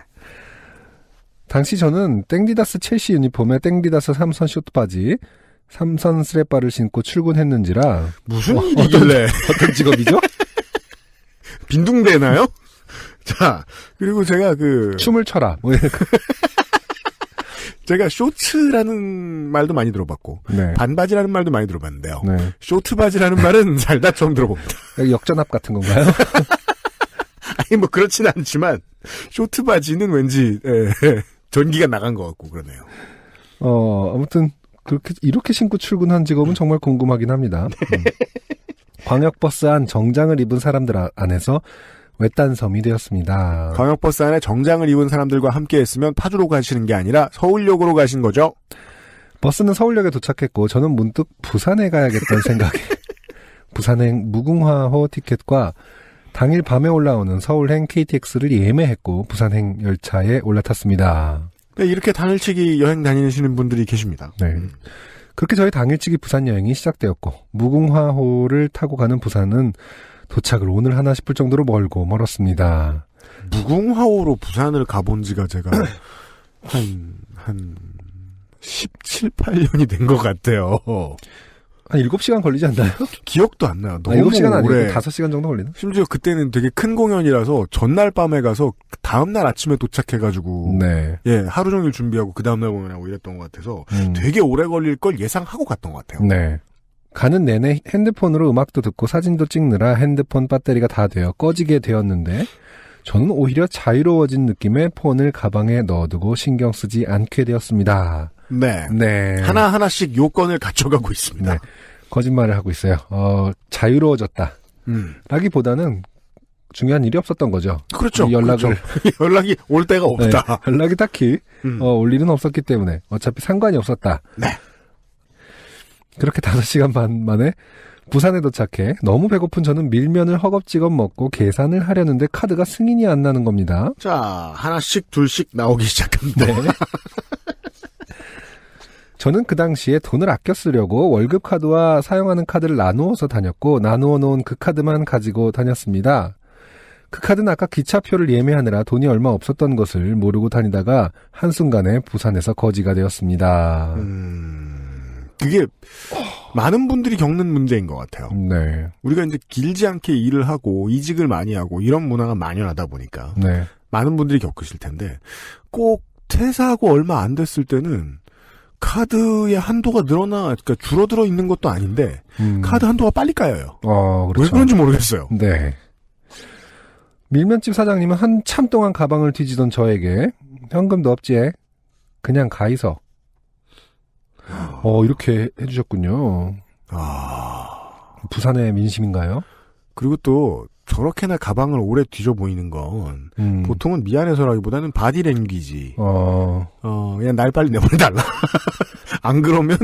당시 저는 땡디다스 첼시 유니폼에 땡디다스 삼선 쇼트바지, 삼선 스레바를 신고 출근했는지라 무슨 일이길래 어떤 직업이죠? 빈둥대나요? 자, 그리고 제가 춤을 춰라. 제가 쇼츠라는 말도 많이 들어봤고 네. 반바지라는 말도 많이 들어봤는데요. 네. 쇼트바지라는 말은 살다 처음 들어봅니다. 역전압 같은 건가요? 아니 뭐 그렇지는 않지만 쇼트바지는 왠지 전기가 나간 것 같고 그러네요. 아무튼 이렇게 신고 출근한 직업은 정말 궁금하긴 합니다. 광역버스 안 정장을 입은 사람들 안에서 외딴 섬이 되었습니다. 광역버스 안에 정장을 입은 사람들과 함께 했으면 파주로 가시는 게 아니라 서울역으로 가신 거죠? 버스는 서울역에 도착했고 저는 문득 부산에 가야겠다는 생각에 부산행 무궁화호 티켓과 당일 밤에 올라오는 서울행 KTX를 예매했고 부산행 열차에 올라탔습니다. 네, 이렇게 당일치기 여행 다니시는 분들이 계십니다. 네. 그렇게 저희 당일치기 부산 여행이 시작되었고 무궁화호를 타고 가는 부산은 도착을 오늘 하나 싶을 정도로 멀었습니다. 무궁화호로 부산을 가본 지가 제가 한 17, 8년이 된 것 같아요. 한 7시간 걸리지 않나요? 기억도 안 나요. 너무 7시간 아니고 오래. 5시간 정도 걸리나? 심지어 그때는 되게 큰 공연이라서 전날 밤에 가서 다음날 아침에 도착해가지고 네. 예, 하루 종일 준비하고 그 다음날 공연하고 이랬던 것 같아서 되게 오래 걸릴 걸 예상하고 갔던 것 같아요. 네. 가는 내내 핸드폰으로 음악도 듣고 사진도 찍느라 핸드폰 배터리가 다 되어 꺼지게 되었는데 저는 오히려 자유로워진 느낌의 폰을 가방에 넣어두고 신경 쓰지 않게 되었습니다. 네. 네. 하나하나씩 요건을 갖춰가고 있습니다. 네. 거짓말을 하고 있어요. 자유로워졌다. 라기보다는 중요한 일이 없었던 거죠. 그렇죠. 연락이 올 데가 없다. 네. 연락이 딱히 올 일은 없었기 때문에 어차피 상관이 없었다. 네. 그렇게 5시간 반 만에 부산에 도착해 너무 배고픈 저는 밀면을 허겁지겁 먹고 계산을 하려는데 카드가 승인이 안 나는 겁니다. 자, 하나씩 둘씩 나오기 시작합니다. 네. 저는 그 당시에 돈을 아껴 쓰려고 월급 카드와 사용하는 카드를 나누어서 다녔고 나누어 놓은 그 카드만 가지고 다녔습니다. 그 카드는 아까 기차표를 예매하느라 돈이 얼마 없었던 것을 모르고 다니다가 한순간에 부산에서 거지가 되었습니다. 그게 많은 분들이 겪는 문제인 것 같아요. 네. 우리가 이제 길지 않게 일을 하고 이직을 많이 하고 이런 문화가 만연하다 보니까 네. 많은 분들이 겪으실 텐데 꼭 퇴사하고 얼마 안 됐을 때는 카드의 한도가 그러니까 줄어들어 있는 것도 아닌데 카드 한도가 빨리 까여요. 그렇죠. 왜 그런지 모르겠어요. 네. 밀면집 사장님은 한참 동안 가방을 뒤지던 저에게 현금도 없지 그냥 가이서 이렇게 해주셨군요. 부산의 민심인가요? 그리고 또 저렇게나 가방을 오래 뒤져 보이는 건 보통은 미안해서라기보다는 바디랭귀지. 그냥 날 빨리 내보내달라. 안 그러면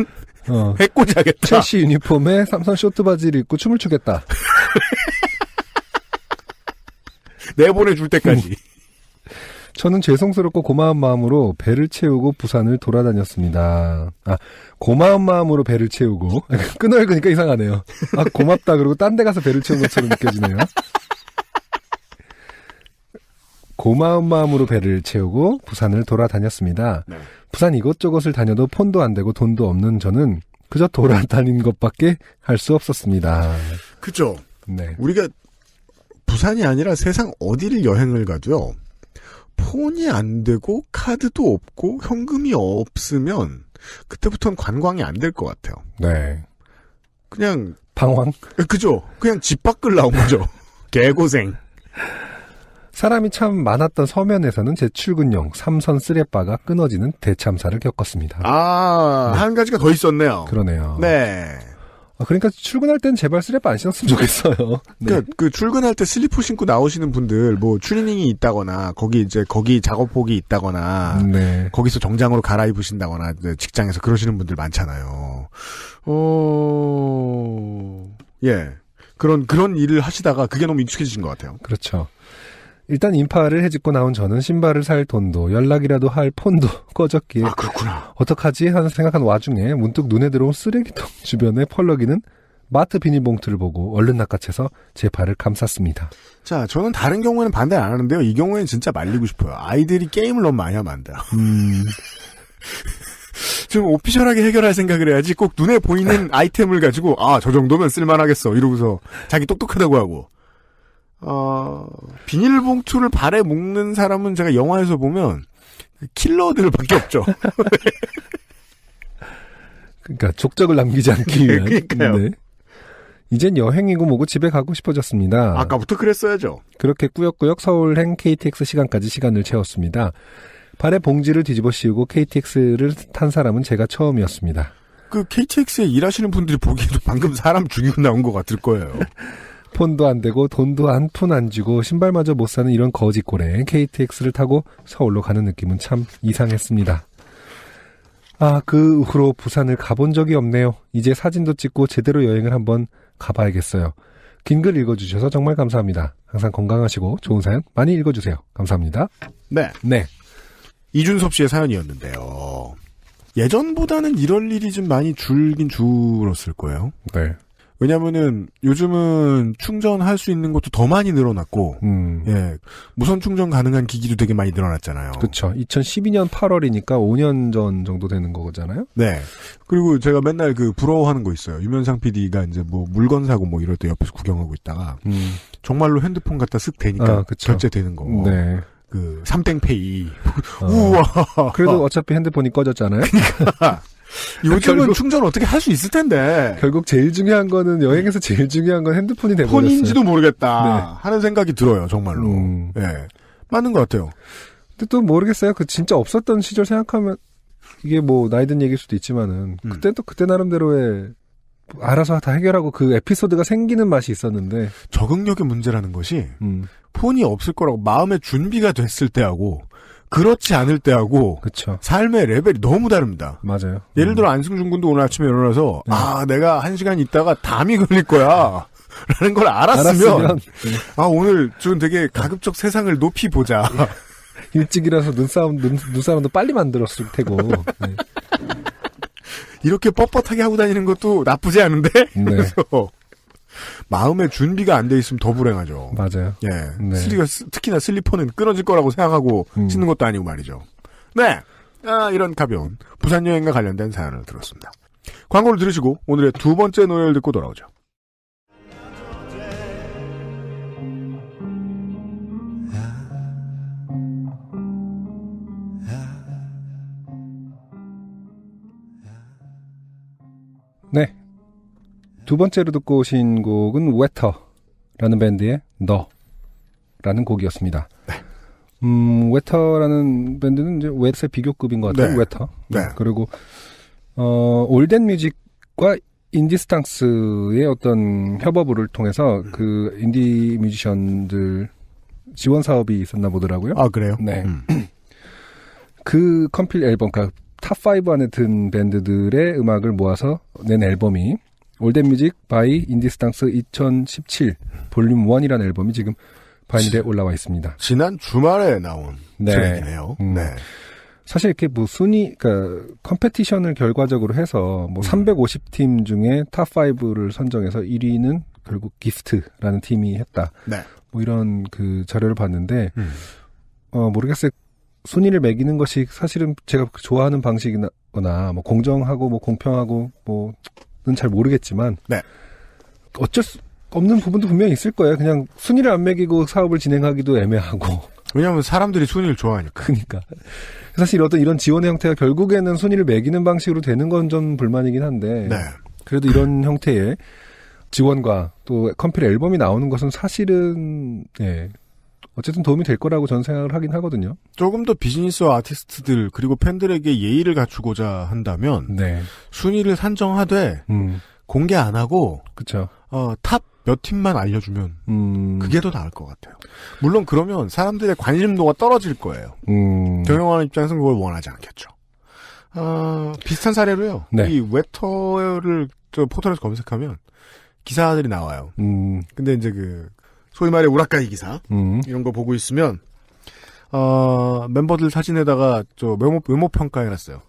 해코지하겠다. 첼시 유니폼에 삼선 쇼트바지를 입고 춤을 추겠다. 내보내줄 때까지. 저는 죄송스럽고 고마운 마음으로 배를 채우고 부산을 돌아다녔습니다. 고마운 마음으로 배를 채우고 끈을그니까 이상하네요. 고맙다 그러고 딴 데 가서 배를 채운 것처럼 느껴지네요. 고마운 마음으로 배를 채우고 부산을 돌아다녔습니다. 네. 부산 이곳저곳을 다녀도 폰도 안 되고 돈도 없는 저는 그저 돌아다닌 것밖에 할 수 없었습니다. 그죠. 네. 우리가 부산이 아니라 세상 어디를 여행을 가도요. 폰이 안 되고 카드도 없고 현금이 없으면 그때부터는 관광이 안 될 것 같아요. 네. 그냥 방황? 그죠. 그냥 집 밖을 나온 거죠. 개고생. 사람이 참 많았던 서면에서는 재출근용 삼선 쓰레바가 끊어지는 대참사를 겪었습니다. 네. 한 가지가 더 있었네요. 그러네요. 네. 그러니까 출근할 땐 제발 쓰레빠 안 신었으면 좋겠어요. 네. 그러니까 그 출근할 때 슬리퍼 신고 나오시는 분들 뭐 추리닝이 있다거나 거기 작업복이 있다거나 네. 거기서 정장으로 갈아입으신다거나 직장에서 그러시는 분들 많잖아요. 예. 그런 일을 하시다가 그게 너무 익숙해지신 것 같아요. 그렇죠. 일단 인파를 해집고 나온 저는 신발을 살 돈도 연락이라도 할 폰도 꺼졌기에 그렇구나. 어떡하지 하는 생각한 와중에 문득 눈에 들어온 쓰레기통 주변에 펄럭이는 마트 비닐봉투를 보고 얼른 낚아채서 제 발을 감쌌습니다. 자, 저는 다른 경우에는 반대 안 하는데요. 이 경우에는 진짜 말리고 싶어요. 아이들이 게임을 너무 많이 하면 안 돼요. 좀 오피셜하게 해결할 생각을 해야지 꼭 눈에 보이는 아이템을 가지고 저 정도면 쓸만하겠어 이러고서 자기 똑똑하다고 하고 비닐봉투를 발에 묶는 사람은 제가 영화에서 보면 킬러들밖에 없죠. 그러니까 족적을 남기지 않기 위한. 그러니까요. 네. 이젠 여행이고 뭐고 집에 가고 싶어졌습니다. 아까부터 그랬어야죠. 그렇게 꾸역꾸역 서울행 KTX 시간까지 시간을 채웠습니다. 발에 봉지를 뒤집어 씌우고 KTX를 탄 사람은 제가 처음이었습니다. 그 KTX에 일하시는 분들이 보기에도 방금 사람 죽이고 나온 것 같을 거예요. 폰도 안 되고 돈도 한 푼 안 주고 신발마저 못 사는 이런 거지꼴에 KTX를 타고 서울로 가는 느낌은 참 이상했습니다. 그 후로 부산을 가본 적이 없네요. 이제 사진도 찍고 제대로 여행을 한번 가봐야겠어요. 긴 글 읽어주셔서 정말 감사합니다. 항상 건강하시고 좋은 사연 많이 읽어주세요. 감사합니다. 네. 이준섭 씨의 사연이었는데요. 예전보다는 이럴 일이 좀 많이 줄었을 거예요. 네. 왜냐면은 요즘은 충전할 수 있는 것도 더 많이 늘어났고, 무선 충전 가능한 기기도 되게 많이 늘어났잖아요. 그렇죠. 2012년 8월이니까 5년 전 정도 되는 거잖아요. 네. 그리고 제가 맨날 부러워하는 거 있어요. 유면상 PD가 이제 물건 사고 이럴 때 옆에서 구경하고 있다가 정말로 핸드폰 갖다 쓱 대니까 결제되는 거. 네. 삼땡페이. 우와. 그래도 어차피 핸드폰이 꺼졌잖아요. 그러니까. 요즘은 충전 어떻게 할 수 있을 텐데. 결국 제일 중요한 거는 여행에서 제일 중요한 건 핸드폰이 돼버렸어요. 폰인지도 모르겠다 하는 생각이 들어요. 정말로. 맞는 것 같아요. 근데 또 모르겠어요. 진짜 없었던 시절 생각하면 이게 나이 든 얘기일 수도 있지만은 그때 또 그때 나름대로의 알아서 다 해결하고 그 에피소드가 생기는 맛이 있었는데 적응력의 문제라는 것이 폰이 없을 거라고 마음의 준비가 됐을 때하고 그렇지 않을 때하고 그쵸. 삶의 레벨이 너무 다릅니다. 맞아요. 예를 들어 안승준 군도 오늘 아침에 일어나서 내가 1시간 있다가 담이 걸릴 거야 라는 걸 알았으면 오늘 좀 되게 가급적 세상을 높이 보자. 일찍이라서 눈싸움도 빨리 만들었을 테고. 네. 이렇게 뻣뻣하게 하고 다니는 것도 나쁘지 않은데 그래서 마음의 준비가 안 돼 있으면 더 불행하죠. 맞아요. 특히나 슬리퍼는 끊어질 거라고 생각하고 신는 것도 아니고 말이죠. 네. 이런 가벼운 부산 여행과 관련된 사연을 들었습니다. 광고를 들으시고 오늘의 두 번째 노래를 듣고 돌아오죠. 네. 두 번째로 듣고 오신 곡은 웨터라는 밴드의 너라는 곡이었습니다. 네. 웨터라는 밴드는 이제 웨트의 비교급인 것 같아요. 네. 웨터. 네. 그리고 올덴 뮤직과 인디스탕스의 어떤 협업을 통해서 그 인디 뮤지션들 지원 사업이 있었나 보더라고요. 그래요? 네. 그 컴필 앨범, 그러니까 탑5 안에 든 밴드들의 음악을 모아서 낸 앨범이 올덴 뮤직 바이 인디스탕스 2017 볼륨 1이라는 앨범이 지금 바이닐에 올라와 있습니다. 지난 주말에 나온 트랙이네요. 네. 사실 이렇게 순위, 그러니까 컴페티션을 결과적으로 해서 350팀 중에 탑5를 선정해서 1위는 결국 기프트라는 팀이 했다. 네. 이런 자료를 봤는데 모르겠어요. 순위를 매기는 것이 사실은 제가 좋아하는 방식이거나 공정하고 공평하고 는 잘 모르겠지만 어쩔 수 없는 부분도 분명히 있을 거예요. 그냥 순위를 안 매기고 사업을 진행하기도 애매하고. 왜냐하면 사람들이 순위를 좋아하니까. 그러니까 사실 어떤 이런 지원의 형태가 결국에는 순위를 매기는 방식으로 되는 건 좀 불만이긴 한데 그래도 이런 형태의 지원과 또 컴필 앨범이 나오는 것은 사실은 어쨌든 도움이 될 거라고 저는 생각을 하긴 하거든요. 조금 더 비즈니스 아티스트들 그리고 팬들에게 예의를 갖추고자 한다면 네. 순위를 산정하되 공개 안 하고 그쵸. 탑 몇 팀만 알려주면 그게 더 나을 것 같아요. 물론 그러면 사람들의 관심도가 떨어질 거예요. 경영하는 입장에서는 그걸 원하지 않겠죠. 비슷한 사례로요. 네. 이 웨터를 저 포털에서 검색하면 기사들이 나와요. 근데 이제 소위 말해 우라카이 기사 이런 거 보고 있으면 멤버들 사진에다가 저 외모 평가해놨어요.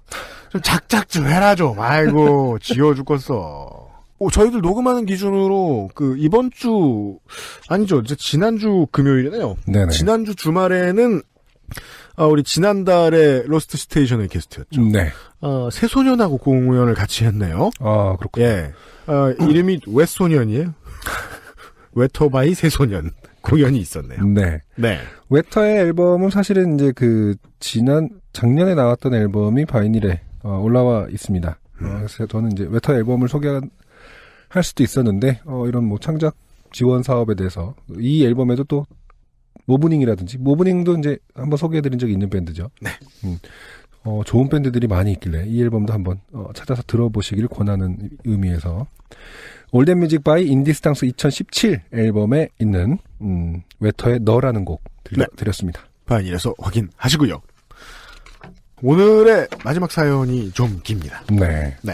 좀 작작 좀 해라 좀. 아이고 지워 죽겠어. 저희들 녹음하는 기준으로 이번 주 아니죠. 이제 지난주 금요일이네요. 네네. 지난주 주말에는 우리 지난달에 러스트 스테이션의 게스트였죠. 네. 새소년하고 공연을 같이 했네요. 아 그렇군요. 예. 이름이 웨소년이에요. 웨터바이 새소년 공연이 있었네요. 네. 네. 웨터의 앨범은 사실은 이제 작년에 나왔던 앨범이 바이닐에 올라와 있습니다. 그래서 저는 이제 웨터 앨범을 소개할 수도 있었는데 이런 창작 지원 사업에 대해서 이 앨범에도 또 모브닝도 이제 한번 소개해드린 적이 있는 밴드죠. 네. 좋은 밴드들이 많이 있길래 이 앨범도 한번 찾아서 들어보시길 권하는 의미에서 올댓뮤직 바이 인디스탕스 2017 앨범에 있는 웨터의 너라는 곡 드렸습니다. 바이닐에서 확인하시고요. 오늘의 마지막 사연이 좀 깁니다. 네. 네.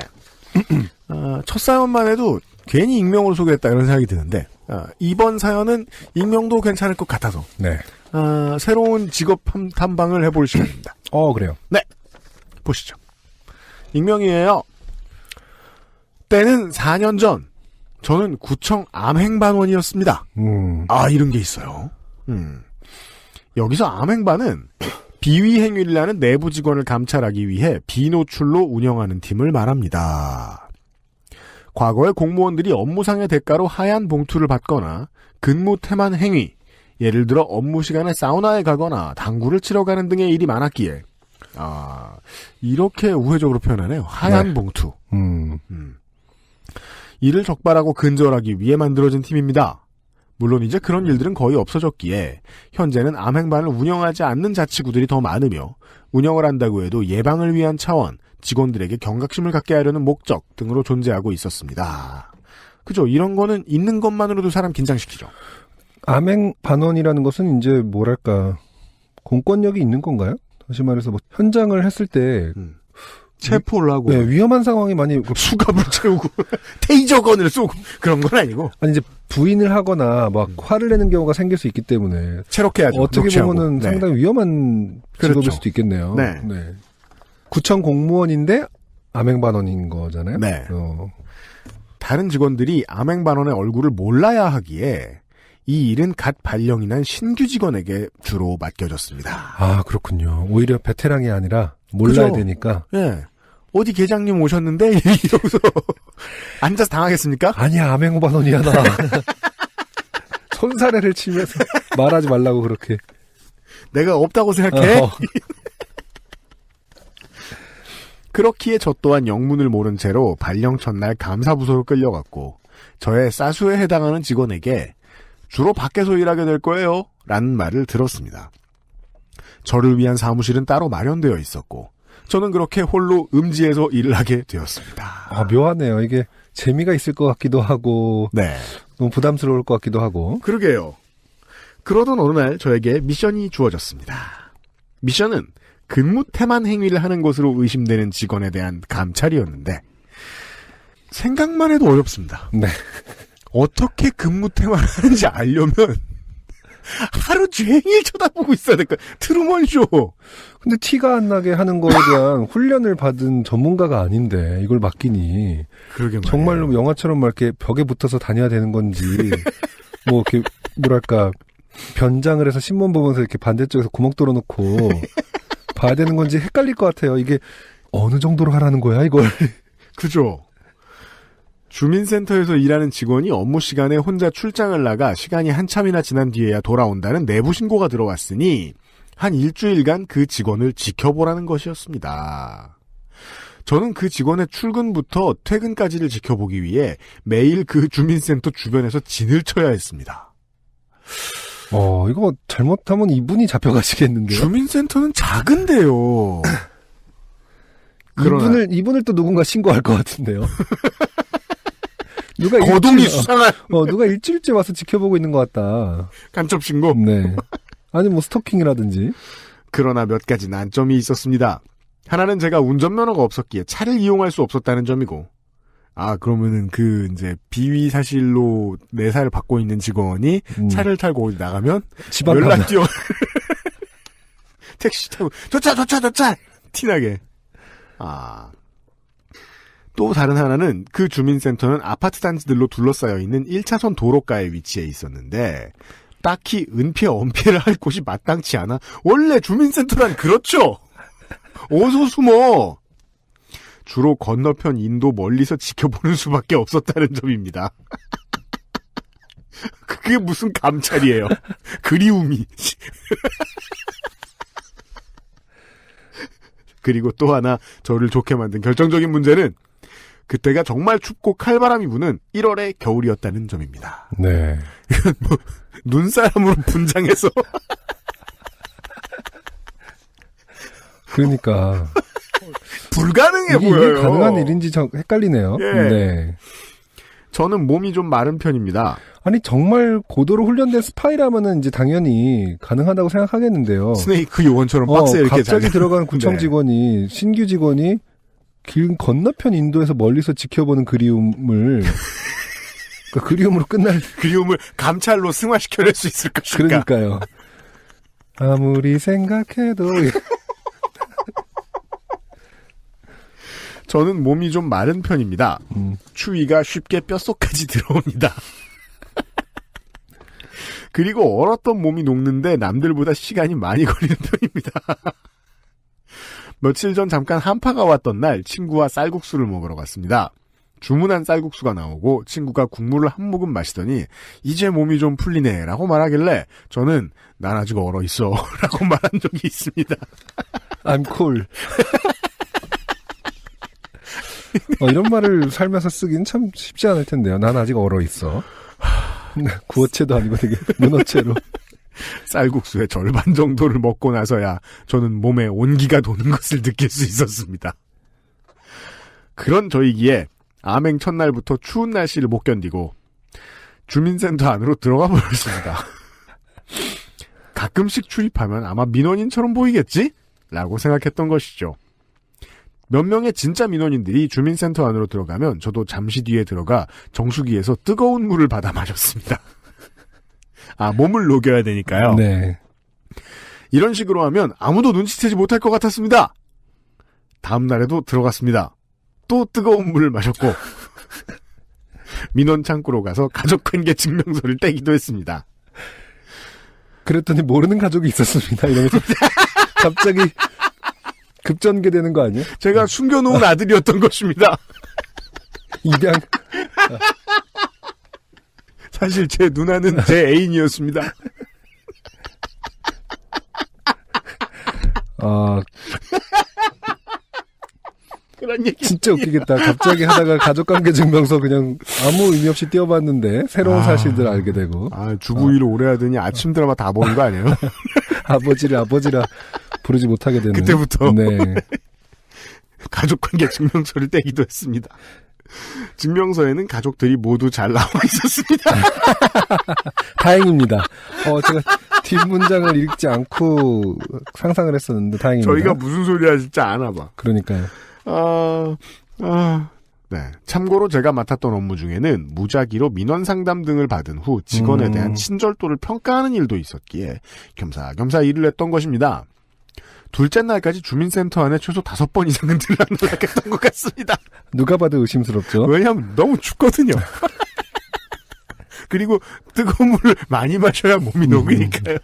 첫 사연만 해도 괜히 익명으로 소개했다 이런 생각이 드는데 이번 사연은 익명도 괜찮을 것 같아서 네. 새로운 직업 탐방을 해볼 시간입니다. 그래요. 네. 보시죠. 익명이에요. 때는 4년 전 저는 구청 암행반원이었습니다. 이런 게 있어요. 여기서 암행반은 비위 행위를 하는 내부 직원을 감찰하기 위해 비노출로 운영하는 팀을 말합니다. 과거에 공무원들이 업무상의 대가로 하얀 봉투를 받거나 근무 태만 행위, 예를 들어 업무 시간에 사우나에 가거나 당구를 치러 가는 등의 일이 많았기에 이렇게 우회적으로 표현하네요. 하얀 네. 봉투. 이를 적발하고 근절하기 위해 만들어진 팀입니다. 물론 이제 그런 일들은 거의 없어졌기에 현재는 암행반을 운영하지 않는 자치구들이 더 많으며 운영을 한다고 해도 예방을 위한 차원, 직원들에게 경각심을 갖게 하려는 목적 등으로 존재하고 있었습니다. 그죠? 이런 거는 있는 것만으로도 사람 긴장시키죠. 암행반원이라는 것은 이제 공권력이 있는 건가요? 다시 말해서 현장을 했을 때 체포를 하고 위험한 상황이 많이 수갑을 채우고 테이저건을 쏘고 그런 건 아니고 이제 부인을 하거나 화를 내는 경우가 생길 수 있기 때문에 체력해야죠. 어떻게 녹취하고. 보면은 네. 상당히 위험한 직업일 그렇죠. 수도 있겠네요. 네. 구청 공무원인데 암행반원인 거잖아요. 네. 다른 직원들이 암행반원의 얼굴을 몰라야 하기에 이 일은 갓 발령이 난 신규 직원에게 주로 맡겨졌습니다. 그렇군요. 오히려 베테랑이 아니라 몰라야 그죠? 되니까. 예. 어디 계장님 오셨는데 이러고서 앉아서 당하겠습니까? 아니야, 암행반원이야 나. 손사래를 치면서 말하지 말라고 그렇게. 내가 없다고 생각해? 어. 그렇기에 저 또한 영문을 모른 채로 발령 첫날 감사부서로 끌려갔고 저의 사수에 해당하는 직원에게 주로 밖에서 일하게 될 거예요 라는 말을 들었습니다. 저를 위한 사무실은 따로 마련되어 있었고 저는 그렇게 홀로 음지에서 일을 하게 되었습니다. 아, 묘하네요. 이게 재미가 있을 것 같기도 하고 네. 너무 부담스러울 것 같기도 하고. 그러게요. 그러던 어느 날 저에게 미션이 주어졌습니다. 미션은 근무 태만 행위를 하는 것으로 의심되는 직원에 대한 감찰이었는데 생각만 해도 어렵습니다. 네. 어떻게 근무 태만을 하는지 알려면 하루 종일 쳐다보고 있어야 될 거야. 트루먼쇼. 근데 티가 안 나게 하는 거에 대한 훈련을 받은 전문가가 아닌데 이걸 맡기니 그러게 말이에요. 정말로 영화처럼 막 이렇게 벽에 붙어서 다녀야 되는 건지 뭐 이렇게 뭐랄까 변장을 해서 신문 보면서 이렇게 반대쪽에서 구멍 뚫어놓고 봐야 되는 건지 헷갈릴 것 같아요. 이게 어느 정도로 하라는 거야 이걸. 그죠. 주민센터에서 일하는 직원이 업무 시간에 혼자 출장을 나가 시간이 한참이나 지난 뒤에야 돌아온다는 내부 신고가 들어왔으니 한 일주일간 그 직원을 지켜보라는 것이었습니다. 저는 그 직원의 출근부터 퇴근까지를 지켜보기 위해 매일 그 주민센터 주변에서 진을 쳐야 했습니다. 이거 잘못하면 이분이 잡혀가시겠는데요? 주민센터는 작은데요. 이분을 또 누군가 신고할 것 같은데요. 누가 거동이 수상한. 누가 일주일째 와서 지켜보고 있는 것 같다. 간첩 신고. 네. 아니 뭐 스토킹이라든지. 그러나 몇 가지 난점이 있었습니다. 하나는 제가 운전면허가 없었기에 차를 이용할 수 없었다는 점이고, 그러면은 이제 비위 사실로 내사를 받고 있는 직원이 차를 타고 어디 나가면 연락 뛰어 택시 타고 저 차 티나게. 또 다른 하나는 그 주민센터는 아파트 단지들로 둘러싸여 있는 1차선 도로가에 위치해 있었는데 딱히 은폐 엄폐를 할 곳이 마땅치 않아. 원래 주민센터란 그렇죠. 어서 숨어. 주로 건너편 인도 멀리서 지켜보는 수밖에 없었다는 점입니다. 그게 무슨 감찰이에요. 그리움이. 그리고 또 하나 저를 좋게 만든 결정적인 문제는 그때가 정말 춥고 칼바람이 부는 1월의 겨울이었다는 점입니다. 네. 뭐 눈사람으로 분장해서. 그러니까. 불가능해 보여요. 이게 가능한 일인지 헷갈리네요. 예. 네. 저는 몸이 좀 마른 편입니다. 아니 정말 고도로 훈련된 스파이라면은 이제 당연히 가능하다고 생각하겠는데요. 스네이크 요원처럼 박스에 이렇게 갑자기 들어간 구청 직원이 신규 직원이 길 건너편 인도에서 멀리서 지켜보는 그리움을 그리움으로 끝날 그리움을 감찰로 승화시켜낼 수 있을 것인가. 그러니까요. 아무리 생각해도 저는 몸이 좀 마른 편입니다. 추위가 쉽게 뼛속까지 들어옵니다. 그리고 얼었던 몸이 녹는데 남들보다 시간이 많이 걸리는 편입니다. 며칠 전 잠깐 한파가 왔던 날 친구와 쌀국수를 먹으러 갔습니다. 주문한 쌀국수가 나오고 친구가 국물을 한 모금 마시더니 이제 몸이 좀 풀리네 라고 말하길래 저는 난 아직 얼어있어 라고 말한 적이 있습니다. I'm cool. 이런 말을 살면서 쓰기는 참 쉽지 않을 텐데요. 난 아직 얼어있어. 구어체도 아니고 되게 문어체로. 쌀국수의 절반 정도를 먹고 나서야 저는 몸에 온기가 도는 것을 느낄 수 있었습니다. 그런 저이기에 암행 첫날부터 추운 날씨를 못 견디고 주민센터 안으로 들어가 버렸습니다. 가끔씩 출입하면 아마 민원인처럼 보이겠지? 라고 생각했던 것이죠. 몇 명의 진짜 민원인들이 주민센터 안으로 들어가면 저도 잠시 뒤에 들어가 정수기에서 뜨거운 물을 받아 마셨습니다. 몸을 녹여야 되니까요. 네. 이런 식으로 하면 아무도 눈치채지 못할 것 같았습니다. 다음 날에도 들어갔습니다. 또 뜨거운 물을 마셨고 민원 창구로 가서 가족관계 증명서를 떼기도 했습니다. 그랬더니 모르는 가족이 있었습니다. 이러면서 갑자기 급전개되는 거 아니에요? 제가 숨겨놓은 아들이었던 것입니다. 입양. 사실 제 누나는 제 애인이었습니다. 그런 얘기 진짜 웃기겠다. 갑자기 하다가 가족관계증명서 그냥 아무 의미 없이 띄워봤는데 새로운 사실들 알게 되고. 주부 일을 오래 하더니 아침 드라마 다 보는 거 아니에요? 아버지라 부르지 못하게 되는. 그때부터. 네. 가족관계 증명서를 떼기도 했습니다. 증명서에는 가족들이 모두 잘 나와 있었습니다. 다행입니다. 제가 뒷문장을 읽지 않고 상상을 했었는데 다행입니다. 저희가 무슨 소리 하실지 아나 봐. 그러니까요. 네. 참고로 제가 맡았던 업무 중에는 무작위로 민원 상담 등을 받은 후 직원에 대한 친절도를 평가하는 일도 있었기에 겸사겸사 일을 했던 것입니다. 둘째 날까지 주민센터 안에 최소 5번 이상은 들락날락했던 것 같습니다. 누가 봐도 의심스럽죠. 왜냐하면 너무 춥거든요. 그리고 뜨거운 물을 많이 마셔야 몸이 녹으니까요.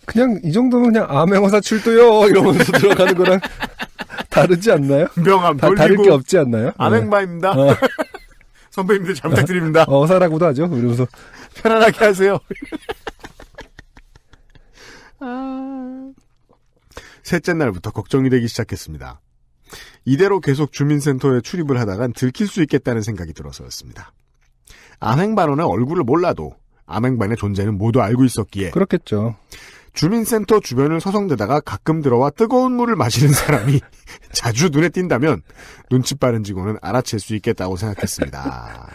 그냥 이 정도면 그냥 암행어사 출두요 이러면서 들어가는 거랑 다르지 않나요? 명함 돌리고 다를 게 없지 않나요? 암행바입니다. 선배님들 잘 부탁드립니다. 어사라고도 하죠. 이러면서 편안하게 하세요. 셋째 날부터 걱정이 되기 시작했습니다. 이대로 계속 주민센터에 출입을 하다간 들킬 수 있겠다는 생각이 들어서였습니다. 암행반원의 얼굴을 몰라도 암행반의 존재는 모두 알고 있었기에 그렇겠죠. 주민센터 주변을 서성대다가 가끔 들어와 뜨거운 물을 마시는 사람이 자주 눈에 띈다면 눈치 빠른 직원은 알아챌 수 있겠다고 생각했습니다.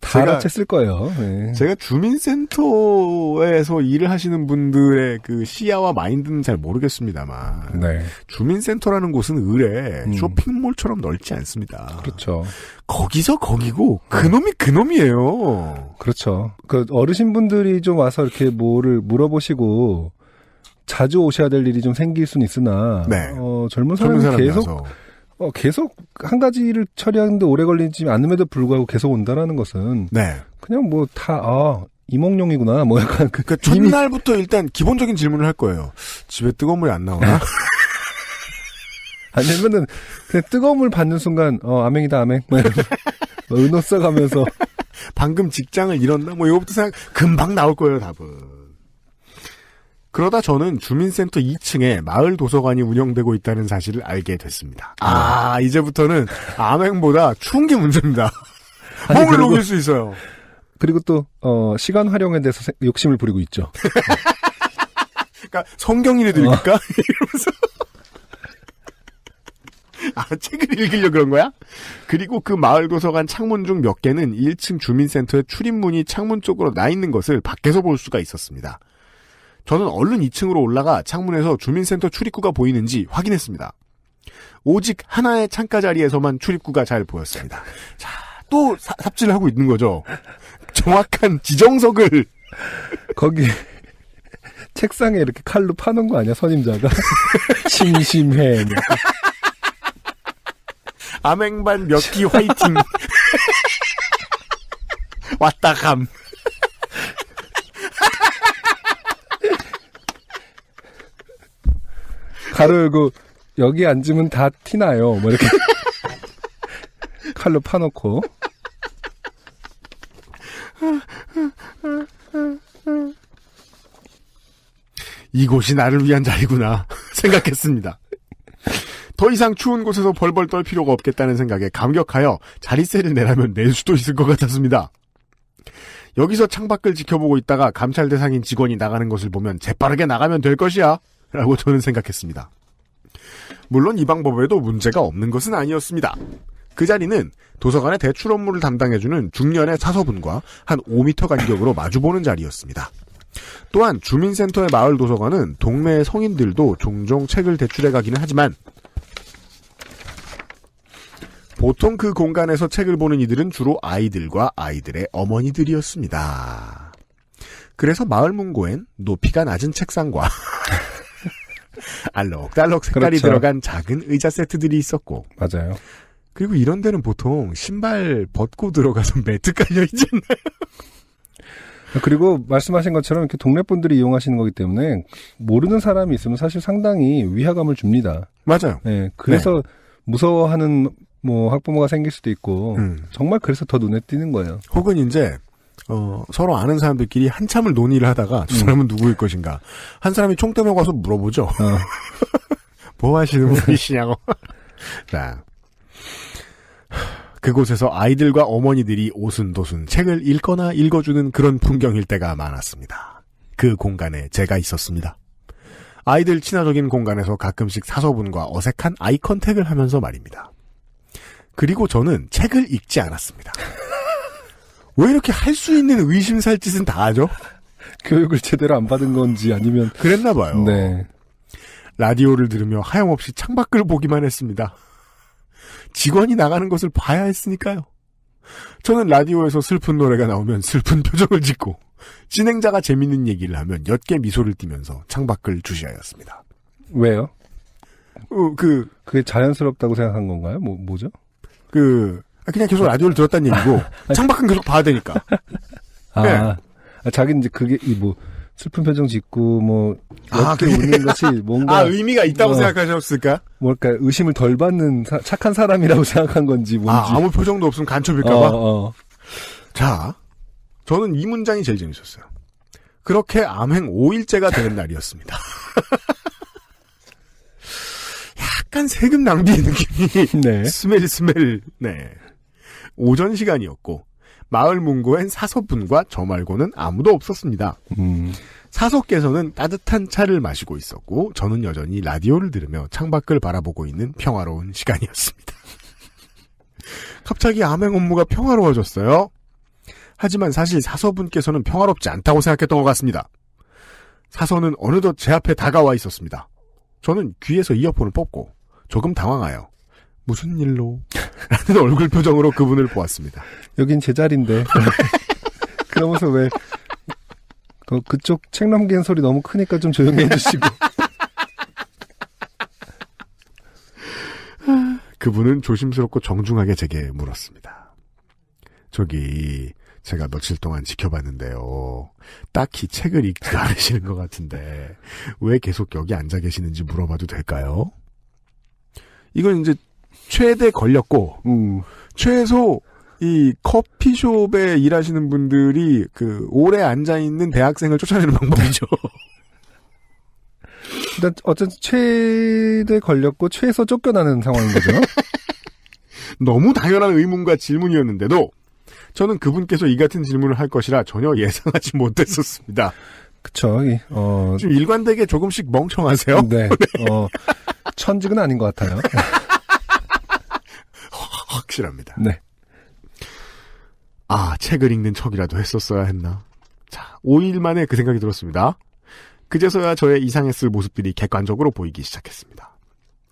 다 알아챘을 거예요. 네. 제가 주민센터에서 일을 하시는 분들의 그 시야와 마인드는 잘 모르겠습니다만 네. 주민센터라는 곳은 의뢰 쇼핑몰처럼 넓지 않습니다. 그렇죠. 거기서 거기고 그놈이 그놈이에요. 그렇죠. 그 어르신분들이 좀 와서 이렇게 뭐를 물어보시고 자주 오셔야 될 일이 좀 생길 수는 있으나 네. 젊은 사람이 계속 한 가지 일을 처리하는데 오래 걸리지 않음에도 불구하고 계속 온다라는 것은 네. 그냥 뭐 다 이몽룡이구나 뭐 약간 그러니까 첫날부터 일단 기본적인 질문을 할 거예요. 집에 뜨거운 물이 안 나오나? 아니면은 그냥 뜨거운 물 받는 순간 암행이다 암행 뭐 은호 써가면서 방금 직장을 잃었나? 뭐 이거부터 생각 금방 나올 거예요 답은. 그러다 저는 주민센터 2층에 마을 도서관이 운영되고 있다는 사실을 알게 됐습니다. 이제부터는 암행보다 추운 게 문제입니다. 몸을 녹일 수 있어요. 그리고 또 시간 활용에 대해서 욕심을 부리고 있죠. 그러니까 성경이라도 읽을까? 이러면서 책을 읽으려고 그런 거야? 그리고 그 마을 도서관 창문 중 몇 개는 1층 주민센터의 출입문이 창문 쪽으로 나 있는 것을 밖에서 볼 수가 있었습니다. 저는 얼른 2층으로 올라가 창문에서 주민센터 출입구가 보이는지 확인했습니다. 오직 하나의 창가 자리에서만 출입구가 잘 보였습니다. 자, 또 삽질을 하고 있는 거죠. 정확한 지정석을. 거기 책상에 이렇게 칼로 파는 거 아니야, 선임자가? 심심해. 암행반 몇 끼 화이팅. 왔다 감. 가로 열고 여기 앉으면 다 티나요. 뭐 이렇게 칼로 파놓고. 이곳이 나를 위한 자리구나 생각했습니다. 더 이상 추운 곳에서 벌벌 떨 필요가 없겠다는 생각에 감격하여 자릿세를 내라면 낼 수도 있을 것 같았습니다. 여기서 창밖을 지켜보고 있다가 감찰 대상인 직원이 나가는 것을 보면 재빠르게 나가면 될 것이야 라고 저는 생각했습니다. 물론 이 방법에도 문제가 없는 것은 아니었습니다. 그 자리는 도서관의 대출 업무를 담당해주는 중년의 사서분과 한 5m 간격으로 마주보는 자리였습니다. 또한 주민센터의 마을 도서관은 동네의 성인들도 종종 책을 대출해 가기는 하지만 보통 그 공간에서 책을 보는 이들은 주로 아이들과 아이들의 어머니들이었습니다. 그래서 마을 문고엔 높이가 낮은 책상과 알록달록 색깔이 그렇죠. 들어간 작은 의자 세트들이 있었고 맞아요. 그리고 이런 데는 보통 신발 벗고 들어가서 매트 깔려있지 않나요? 그리고 말씀하신 것처럼 이렇게 동네 분들이 이용하시는 거기 때문에 모르는 사람이 있으면 사실 상당히 위화감을 줍니다. 맞아요. 네, 그래서 무서워하는 뭐 학부모가 생길 수도 있고 정말 그래서 더 눈에 띄는 거예요. 혹은 이제 서로 아는 사람들끼리 한참을 논의를 하다가 두 사람은 누구일 것인가. 한 사람이 총대 메고 와서 물어보죠. 뭐 하시는 분이시냐고. 자, 그곳에서 아이들과 어머니들이 오순도순 책을 읽거나 읽어주는 그런 풍경일 때가 많았습니다. 그 공간에 제가 있었습니다. 아이들 친화적인 공간에서 가끔씩 사서분과 어색한 아이 컨택을 하면서 말입니다. 그리고 저는 책을 읽지 않았습니다. 왜 이렇게 할 수 있는 의심살 짓은 다 하죠? 교육을 제대로 안 받은 건지 아니면 그랬나 봐요. 네. 라디오를 들으며 하염없이 창밖을 보기만 했습니다. 직원이 나가는 것을 봐야 했으니까요. 저는 라디오에서 슬픈 노래가 나오면 슬픈 표정을 짓고 진행자가 재밌는 얘기를 하면 옅게 미소를 띠면서 창밖을 주시하였습니다. 왜요? 그게 자연스럽다고 생각한 건가요? 뭐죠? 그냥 계속 라디오를 들었다는 얘기고 창밖은 계속 봐야 되니까. 네. 자기는 이제 그게 슬픈 표정 짓고 옅게 웃는 것이 뭔가 의미가 있다고 생각하셨을까? 뭘까 의심을 덜 받는 착한 사람이라고 생각한 건지 뭔지. 아무 표정도 없으면 간첩일까봐. 자, 저는 이 문장이 제일 재밌었어요. 그렇게 암행 5일째가 되는 날이었습니다. 약간 세금 낭비의 느낌이 네. 스멜 네. 오전 시간이었고 마을 문고엔 사서분과 저 말고는 아무도 없었습니다. 사서께서는 따뜻한 차를 마시고 있었고 저는 여전히 라디오를 들으며 창밖을 바라보고 있는 평화로운 시간이었습니다. 갑자기 암행 업무가 평화로워졌어요. 하지만 사실 사서분께서는 평화롭지 않다고 생각했던 것 같습니다. 사서는 어느덧 제 앞에 다가와 있었습니다. 저는 귀에서 이어폰을 뽑고 조금 당황하여 무슨 일로? 라는 얼굴 표정으로 그분을 보았습니다. 여긴 제 자리인데. 그러면서 왜 그쪽 책 넘기는 소리 너무 크니까 좀 조용히 해주시고. 그분은 조심스럽고 정중하게 제게 물었습니다. 저기 제가 며칠 동안 지켜봤는데요. 딱히 책을 읽지 않으시는 것 같은데 왜 계속 여기 앉아 계시는지 물어봐도 될까요? 이건 이제 최대 걸렸고 최소 이 커피숍에 일하시는 분들이 오래 앉아있는 대학생을 쫓아내는 방법이죠. 일단 어쨌든 최대 걸렸고 최소 쫓겨나는 상황인 거죠. 너무 당연한 의문과 질문이었는데도 저는 그분께서 이 같은 질문을 할 것이라 전혀 예상하지 못했었습니다. 그쵸. 좀 일관되게 조금씩 멍청하세요? 네. 천직은 아닌 것 같아요. 확실합니다. 네. 책을 읽는 척이라도 했었어야 했나. 자, 5일 만에 그 생각이 들었습니다. 그제서야 저의 이상했을 모습들이 객관적으로 보이기 시작했습니다.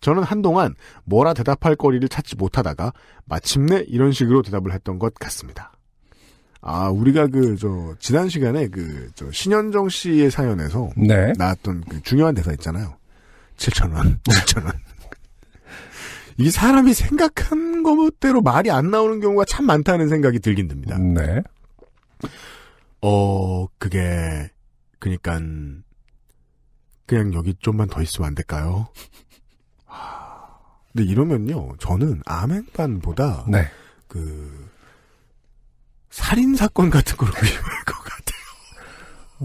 저는 한동안 뭐라 대답할 거리를 찾지 못하다가 마침내 이런 식으로 대답을 했던 것 같습니다. 우리가 지난 시간에 신현정 씨의 사연에서 네. 나왔던 중요한 대사 있잖아요. 7,000원, 7,000원. 이게 사람이 생각한 것대로 말이 안 나오는 경우가 참 많다는 생각이 들긴 듭니다. 네. 그게, 그냥 여기 좀만 더 있으면 안 될까요? 근데 이러면요, 저는 암행반보다, 네. 살인사건 같은 걸로 위험할 것 같아요.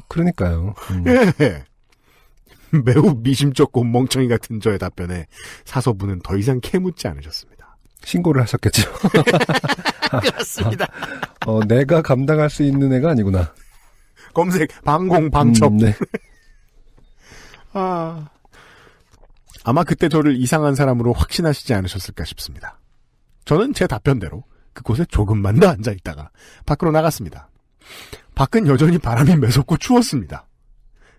그러니까요. 예. 매우 미심쩍고 멍청이 같은 저의 답변에 사서분은 더 이상 캐묻지 않으셨습니다. 신고를 하셨겠죠. 그렇습니다. 내가 감당할 수 있는 애가 아니구나. 검색, 방공, 방첩. 네. 아마 그때 저를 이상한 사람으로 확신하시지 않으셨을까 싶습니다. 저는 제 답변대로 그곳에 조금만 더 앉아있다가 밖으로 나갔습니다. 밖은 여전히 바람이 매섭고 추웠습니다.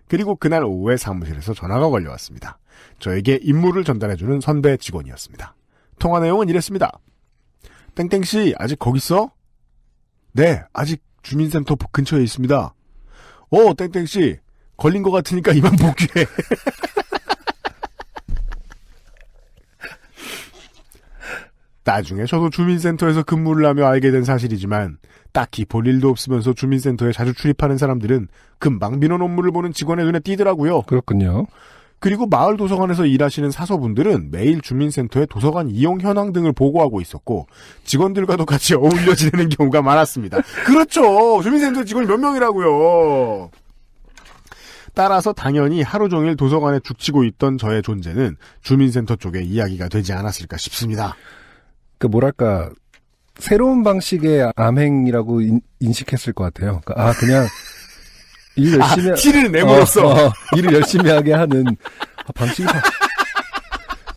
그리고 그날 오후에 사무실에서 전화가 걸려왔습니다. 저에게 임무를 전달해주는 선배 직원이었습니다. 통화 내용은 이랬습니다. 땡땡씨 아직 거기 있어? 네, 아직 주민센터 근처에 있습니다. 땡땡씨 걸린 것 같으니까 이만 복귀해. 나중에 저도 주민센터에서 근무를 하며 알게 된 사실이지만 딱히 볼 일도 없으면서 주민센터에 자주 출입하는 사람들은 금방 민원 업무를 보는 직원의 눈에 띄더라고요. 그렇군요. 그리고 마을 도서관에서 일하시는 사서분들은 매일 주민센터의 도서관 이용 현황 등을 보고하고 있었고 직원들과도 같이 어울려 지내는 경우가 많았습니다. 그렇죠. 주민센터 직원이 몇 명이라고요. 따라서 당연히 하루 종일 도서관에 죽치고 있던 저의 존재는 주민센터 쪽에 이야기가 되지 않았을까 싶습니다. 뭐랄까 새로운 방식의 암행이라고 인식했을 것 같아요. 그냥 일 열심히 티를 내므로써 일을 열심히 하게 하는 방식이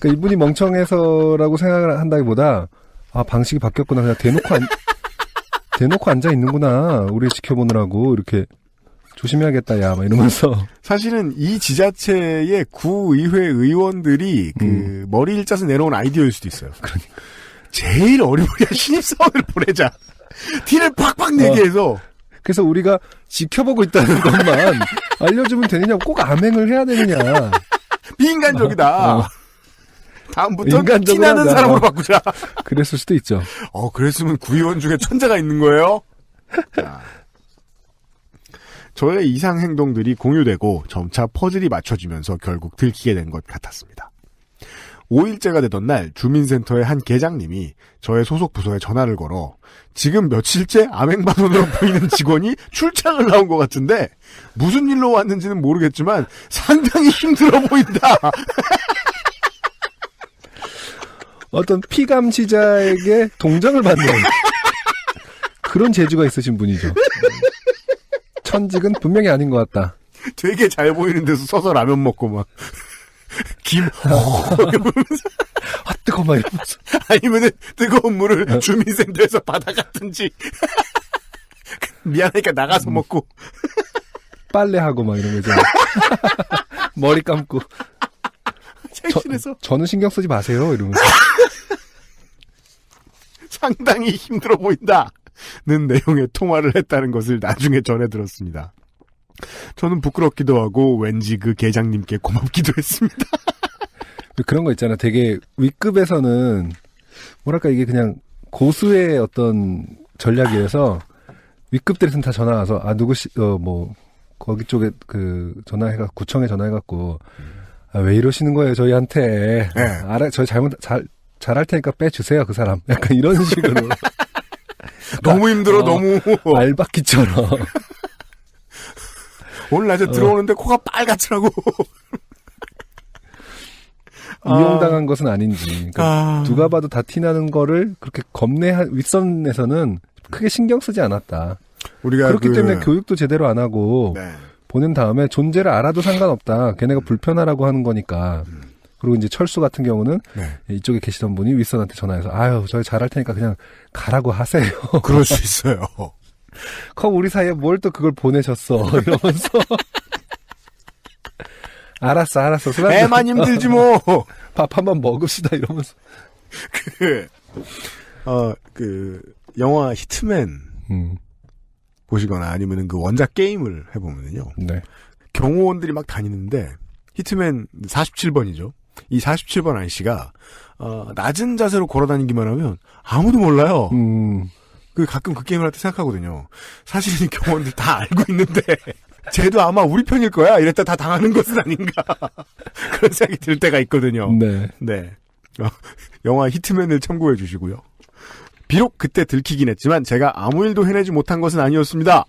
이분이 멍청해서라고 생각을 한다기보다 방식이 바뀌었구나. 그냥 대놓고 앉아 있는구나. 우리 지켜보느라고 이렇게 조심해야겠다 야 막 이러면서 사실은 이 지자체의 구의회 의원들이 머리 일자서 내놓은 아이디어일 수도 있어요. 그러니까. 제일 어리버리한 신입사원을 보내자. 티를 팍팍 내게 해서. 그래서 우리가 지켜보고 있다는 것만 알려주면 되느냐, 꼭 암행을 해야 되느냐. 비인간적이다. 다음부터 티나는 사람으로 바꾸자. 그랬을 수도 있죠. 그랬으면 구의원 중에 천재가 있는 거예요? 자. 저의 이상 행동들이 공유되고 점차 퍼즐이 맞춰지면서 결국 들키게 된 것 같았습니다. 5일째가 되던 날 주민센터의 한 계장님이 저의 소속 부서에 전화를 걸어 지금 며칠째 암행반원으로 보이는 직원이 출장을 나온 것 같은데 무슨 일로 왔는지는 모르겠지만 상당히 힘들어 보인다. 어떤 피감시자에게 동정을 받는 그런 재주가 있으신 분이죠. 천직은 분명히 아닌 것 같다. 되게 잘 보이는 데서 서서 라면 먹고 막 김 이러면서 아 뜨거워 막 이러면서 아니면은 뜨거운 물을 주민센터에서 받아갔든지 미안하니까 나가서 먹고 빨래하고 막 이런 거죠. 머리 감고 최신에서 저는 신경 쓰지 마세요 이러면서 상당히 힘들어 보인다는 내용의 통화를 했다는 것을 나중에 전해 들었습니다. 저는 부끄럽기도 하고 왠지 그 계장님께 고맙기도 했습니다. 그런 거 있잖아. 되게 윗급에서는 뭐랄까 이게 그냥 고수의 어떤 전략이어서 윗급들에서는 다 전화 와서 아 누구시 뭐 거기 쪽에 그 전화해가 구청에 전화해갖고 아, 왜 이러시는 거예요 저희한테. 네. 알아 저희 잘할 테니까 빼주세요 그 사람. 약간 이런 식으로. 너무 힘들어 너무. 알바끼처럼. 오늘 낮에 들어오는데 코가 빨갛더라고. 이용당한 것은 아닌지. 그러니까 누가 봐도 다 티나는 거를 그렇게 윗선에서는 크게 신경 쓰지 않았다. 우리가 그렇기 때문에 교육도 제대로 안 하고 네. 보낸 다음에 존재를 알아도 상관없다. 걔네가 불편하라고 하는 거니까. 그리고 이제 철수 같은 경우는 네. 이쪽에 계시던 분이 윗선한테 전화해서 아유 저희 잘할 테니까 그냥 가라고 하세요. 그럴 수 있어요. 그럼 우리 사이에 뭘 또 그걸 보내셨어 이러면서 알았어 애만 힘들지 뭐. 밥 한번 먹읍시다 이러면서 영화 히트맨 보시거나 아니면은 그 원작 게임을 해보면은요. 네. 경호원들이 막 다니는데 히트맨 47번이죠. 이 47번 아저씨가 낮은 자세로 걸어다니기만 하면 아무도 몰라요. 가끔 그 게임을 할 때 생각하거든요. 사실 이 경호원들 다 알고 있는데 쟤도 아마 우리 편일 거야 이랬다 다 당하는 것은 아닌가 그런 생각이 들 때가 있거든요. 네. 네. 영화 히트맨을 참고해 주시고요. 비록 그때 들키긴 했지만 제가 아무 일도 해내지 못한 것은 아니었습니다.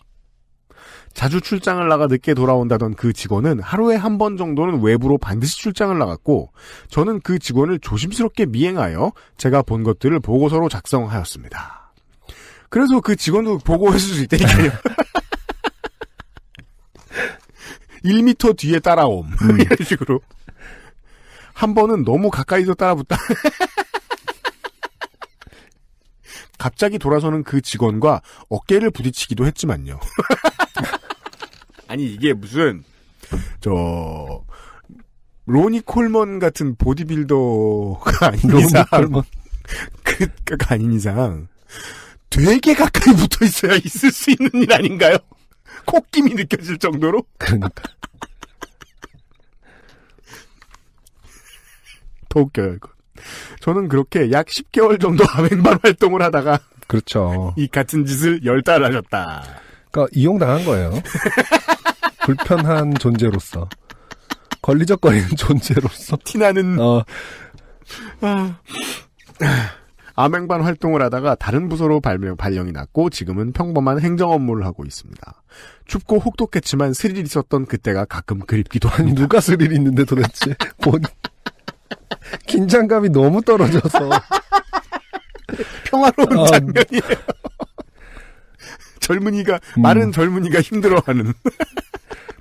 자주 출장을 나가 늦게 돌아온다던 그 직원은 하루에 한 번 정도는 외부로 반드시 출장을 나갔고 저는 그 직원을 조심스럽게 미행하여 제가 본 것들을 보고서로 작성하였습니다. 그래서 그 직원도 보고했을 수 있다니까요. 1m 뒤에 따라옴. 이런 식으로. 한 번은 너무 가까이서 따라붙다. 갑자기 돌아서는 그 직원과 어깨를 부딪히기도 했지만요. 아니 이게 무슨 로니 콜먼 같은 보디빌더가 아닌 이상 그가 아닌 이상 되게 가까이 붙어 있어야 있을 수 있는 일 아닌가요? 콧김이 느껴질 정도로? 그러니까. 더 웃겨요, 이거. 저는 그렇게 약 10개월 정도 아맹반 활동을 하다가. 그렇죠. 이 같은 짓을 10달 하셨다. 그러니까 이용당한 거예요. 불편한 존재로서. 걸리적거리는 존재로서. 티나는. 아맹반 활동을 하다가 다른 부서로 발령이 났고 지금은 평범한 행정 업무를 하고 있습니다. 춥고 혹독했지만 스릴 있었던 그때가 가끔 그립기도 합니다. 아니 누가 스릴 있는데 도대체. 긴장감이 너무 떨어져서. 평화로운 장면이에요. 젊은이가 마른 젊은이가 힘들어하는.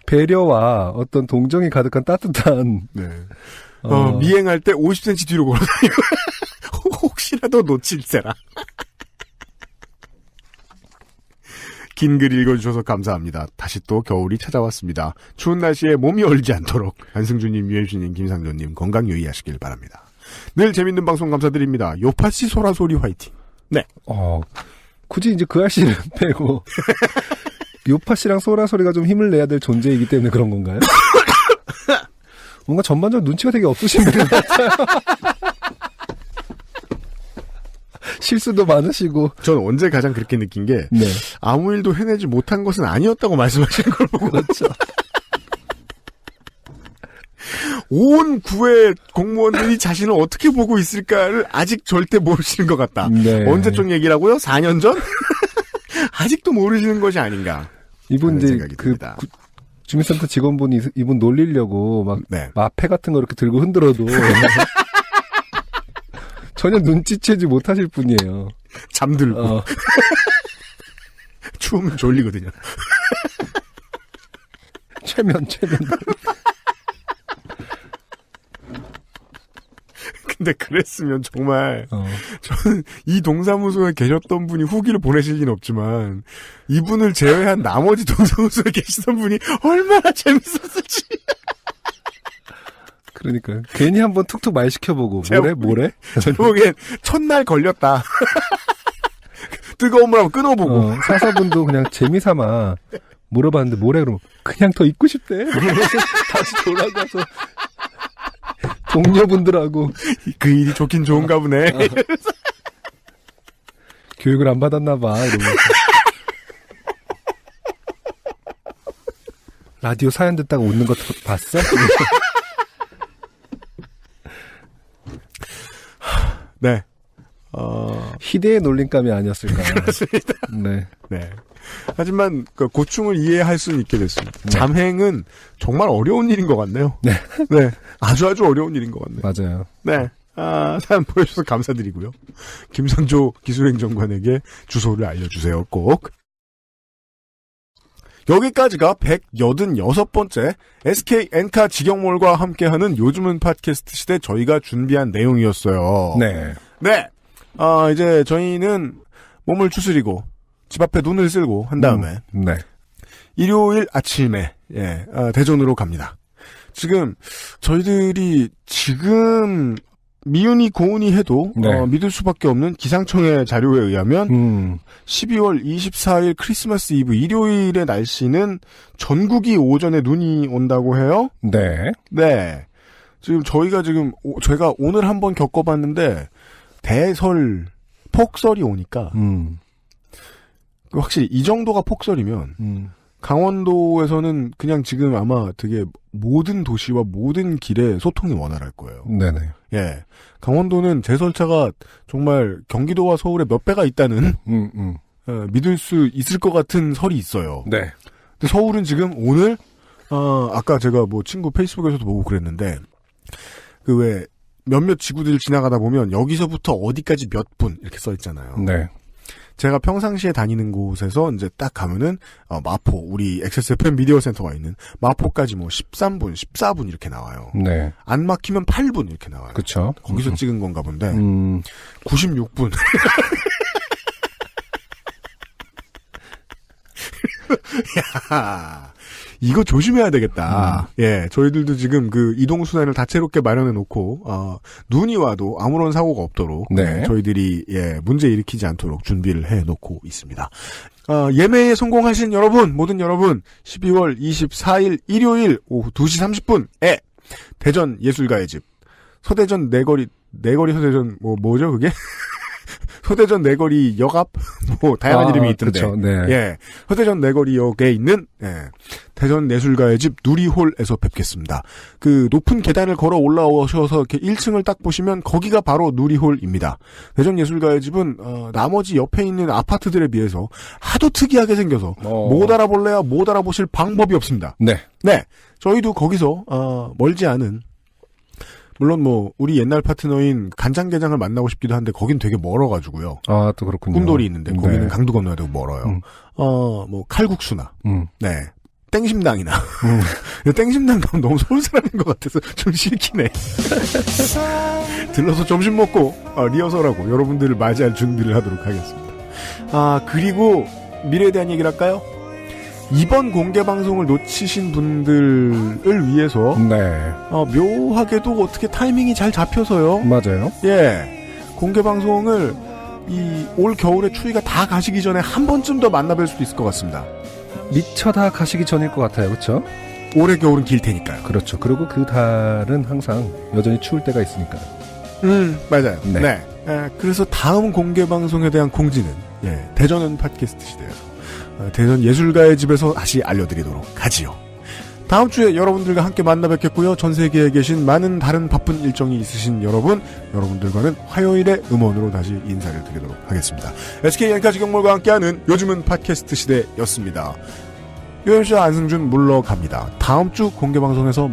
배려와 어떤 동정이 가득한 따뜻한. 네. 미행할 때 50cm 뒤로 걸어다니고 혹시라도 놓칠세라. 긴 글 읽어주셔서 감사합니다. 다시 또 겨울이 찾아왔습니다. 추운 날씨에 몸이 얼지 않도록 안승준님, 유현수님, 김상조님 건강 유의하시길 바랍니다. 늘 재밌는 방송 감사드립니다. 요파씨 소라소리 화이팅. 네. 굳이 이제 그 아씨를 빼고 요파씨랑 소라소리가 좀 힘을 내야 될 존재이기 때문에 그런 건가요? 뭔가 전반적으로 눈치가 되게 없으신 분 같아요. 실수도 많으시고. 전 언제 가장 그렇게 느낀 게 네. 아무 일도 해내지 못한 것은 아니었다고 말씀하시는 걸 보고. 그렇죠. 온 구의 공무원들이 자신을 어떻게 보고 있을까를 아직 절대 모르시는 것 같다. 네. 언제적 얘기라고요? 4년 전? 아직도 모르시는 것이 아닌가. 이분 이제 그 주민센터 직원분이 이분 놀리려고 막 네. 마패 같은 거 이렇게 들고 흔들어도 전혀 눈치채지 못하실 분이에요. 잠들고. 추우면 졸리거든요. 최면. 근데 그랬으면 정말 저는 이 동사무소에 계셨던 분이 후기를 보내실 리는 없지만 이분을 제외한 나머지 동사무소에 계시던 분이 얼마나 재밌었을지. 그러니까요. 괜히 한번 툭툭 말 시켜보고 뭐래? 저 보기엔 첫날 걸렸다. 뜨거운 물 한번 끊어보고. 사사분도 그냥 재미삼아 물어봤는데 뭐래 그러면 그냥 더 있고 싶대. 그러면서 다시 돌아가서 동료분들하고 그 일이 좋긴 좋은가 보네. 교육을 안 받았나 봐. 이러면서. 라디오 사연 듣다가 웃는 거 봤어? 네. 희대의 놀림감이 아니었을까. 그렇습니다. 네. 네. 하지만 그 고충을 이해할 수는 있게 됐습니다. 네. 잠행은 정말 어려운 일인 것 같네요. 네. 네. 아주 어려운 일인 것 같네요. 맞아요. 네. 사연 보내주셔서 감사드리고요. 김선조 기술행정관에게 주소를 알려주세요. 꼭. 여기까지가 186번째 SK 엔카 직영몰과 함께하는 요즘은 팟캐스트 시대 저희가 준비한 내용이었어요. 네. 네. 이제 저희는 몸을 추스리고 집 앞에 눈을 쓸고 한 다음에 네. 일요일 아침에 대전으로 갑니다. 지금 저희들이 지금 미운이 고운이 해도 네. 믿을 수밖에 없는 기상청의 자료에 의하면 12월 24일 크리스마스 이브 일요일의 날씨는 전국이 오전에 눈이 온다고 해요. 네. 네. 지금 제가 오늘 한번 겪어봤는데 대설 폭설이 오니까 확실히 이 정도가 폭설이면 강원도에서는 그냥 지금 아마 되게 모든 도시와 모든 길에 소통이 원활할 거예요. 네네. 예. 강원도는 제설차가 정말 경기도와 서울에 몇 배가 있다는, 믿을 수 있을 것 같은 설이 있어요. 네. 근데 서울은 지금 오늘, 아까 제가 뭐 친구 페이스북에서도 보고 그랬는데, 몇몇 지구들 지나가다 보면 여기서부터 어디까지 몇 분 이렇게 써 있잖아요. 네. 제가 평상시에 다니는 곳에서 이제 딱 가면은 마포 우리 XSFM 미디어 센터가 있는 마포까지 뭐 13분, 14분 이렇게 나와요. 네. 안 막히면 8분 이렇게 나와요. 그렇죠. 거기서 찍은 건가 본데 96분. 야, 이거 조심해야 되겠다. 예, 저희들도 지금 그 이동 수단을 다채롭게 마련해 놓고 눈이 와도 아무런 사고가 없도록 네. 저희들이 문제 일으키지 않도록 준비를 해 놓고 있습니다. 예매에 성공하신 여러분, 모든 여러분, 12월 24일 일요일 오후 2시 30분에 대전 예술가의 집 서대전 내거리 서대전 뭐죠 그게? 서대전 내거리 역 앞? 다양한 이름이 있던데. 그쵸, 네. 예. 서대전 내거리역에 있는, 대전 예술가의 집 누리홀에서 뵙겠습니다. 그 높은 계단을 걸어 올라오셔서 이렇게 1층을 딱 보시면 거기가 바로 누리홀입니다. 대전 예술가의 집은, 나머지 옆에 있는 아파트들에 비해서 하도 특이하게 생겨서 못 알아볼래야 못 알아보실 방법이 없습니다. 네. 네. 저희도 거기서, 멀지 않은, 물론 우리 옛날 파트너인 간장게장을 만나고 싶기도 한데 거긴 되게 멀어가지고요. 아, 또 그렇군요. 꿈돌이 있는데 거기는 네. 강도 건너야 되고 멀어요. 칼국수나, 네. 땡심당이나. 땡심당 가면 너무 서울 사람인 것 같아서 좀 싫긴 해. 들러서 점심 먹고, 리허설하고 여러분들을 맞이할 준비를 하도록 하겠습니다. 그리고 미래에 대한 얘기를 할까요? 이번 공개 방송을 놓치신 분들을 위해서 네. 묘하게도 어떻게 타이밍이 잘 잡혀서요. 맞아요. 예. 공개 방송을 올 겨울에 추위가 다 가시기 전에 한 번쯤 더 만나뵐 수도 있을 것 같습니다. 미처 다 가시기 전일 것 같아요. 그렇죠? 올해 겨울은 길 테니까요. 그렇죠. 그리고 그 달은 항상 여전히 추울 때가 있으니까요. 맞아요. 네. 네. 그래서 다음 공개 방송에 대한 공지는 대전은 팟캐스트 시대에서 대전 예술가의 집에서 다시 알려드리도록 하지요. 다음 주에 여러분들과 함께 만나 뵙겠고요. 전 세계에 계신 많은 다른 바쁜 일정이 있으신 여러분들과는 화요일에 음원으로 다시 인사를 드리도록 하겠습니다. SK 엔카 직영몰과 함께하는 요즘은 팟캐스트 시대였습니다. 유현수와 안승준 물러갑니다. 다음 주 공개방송에서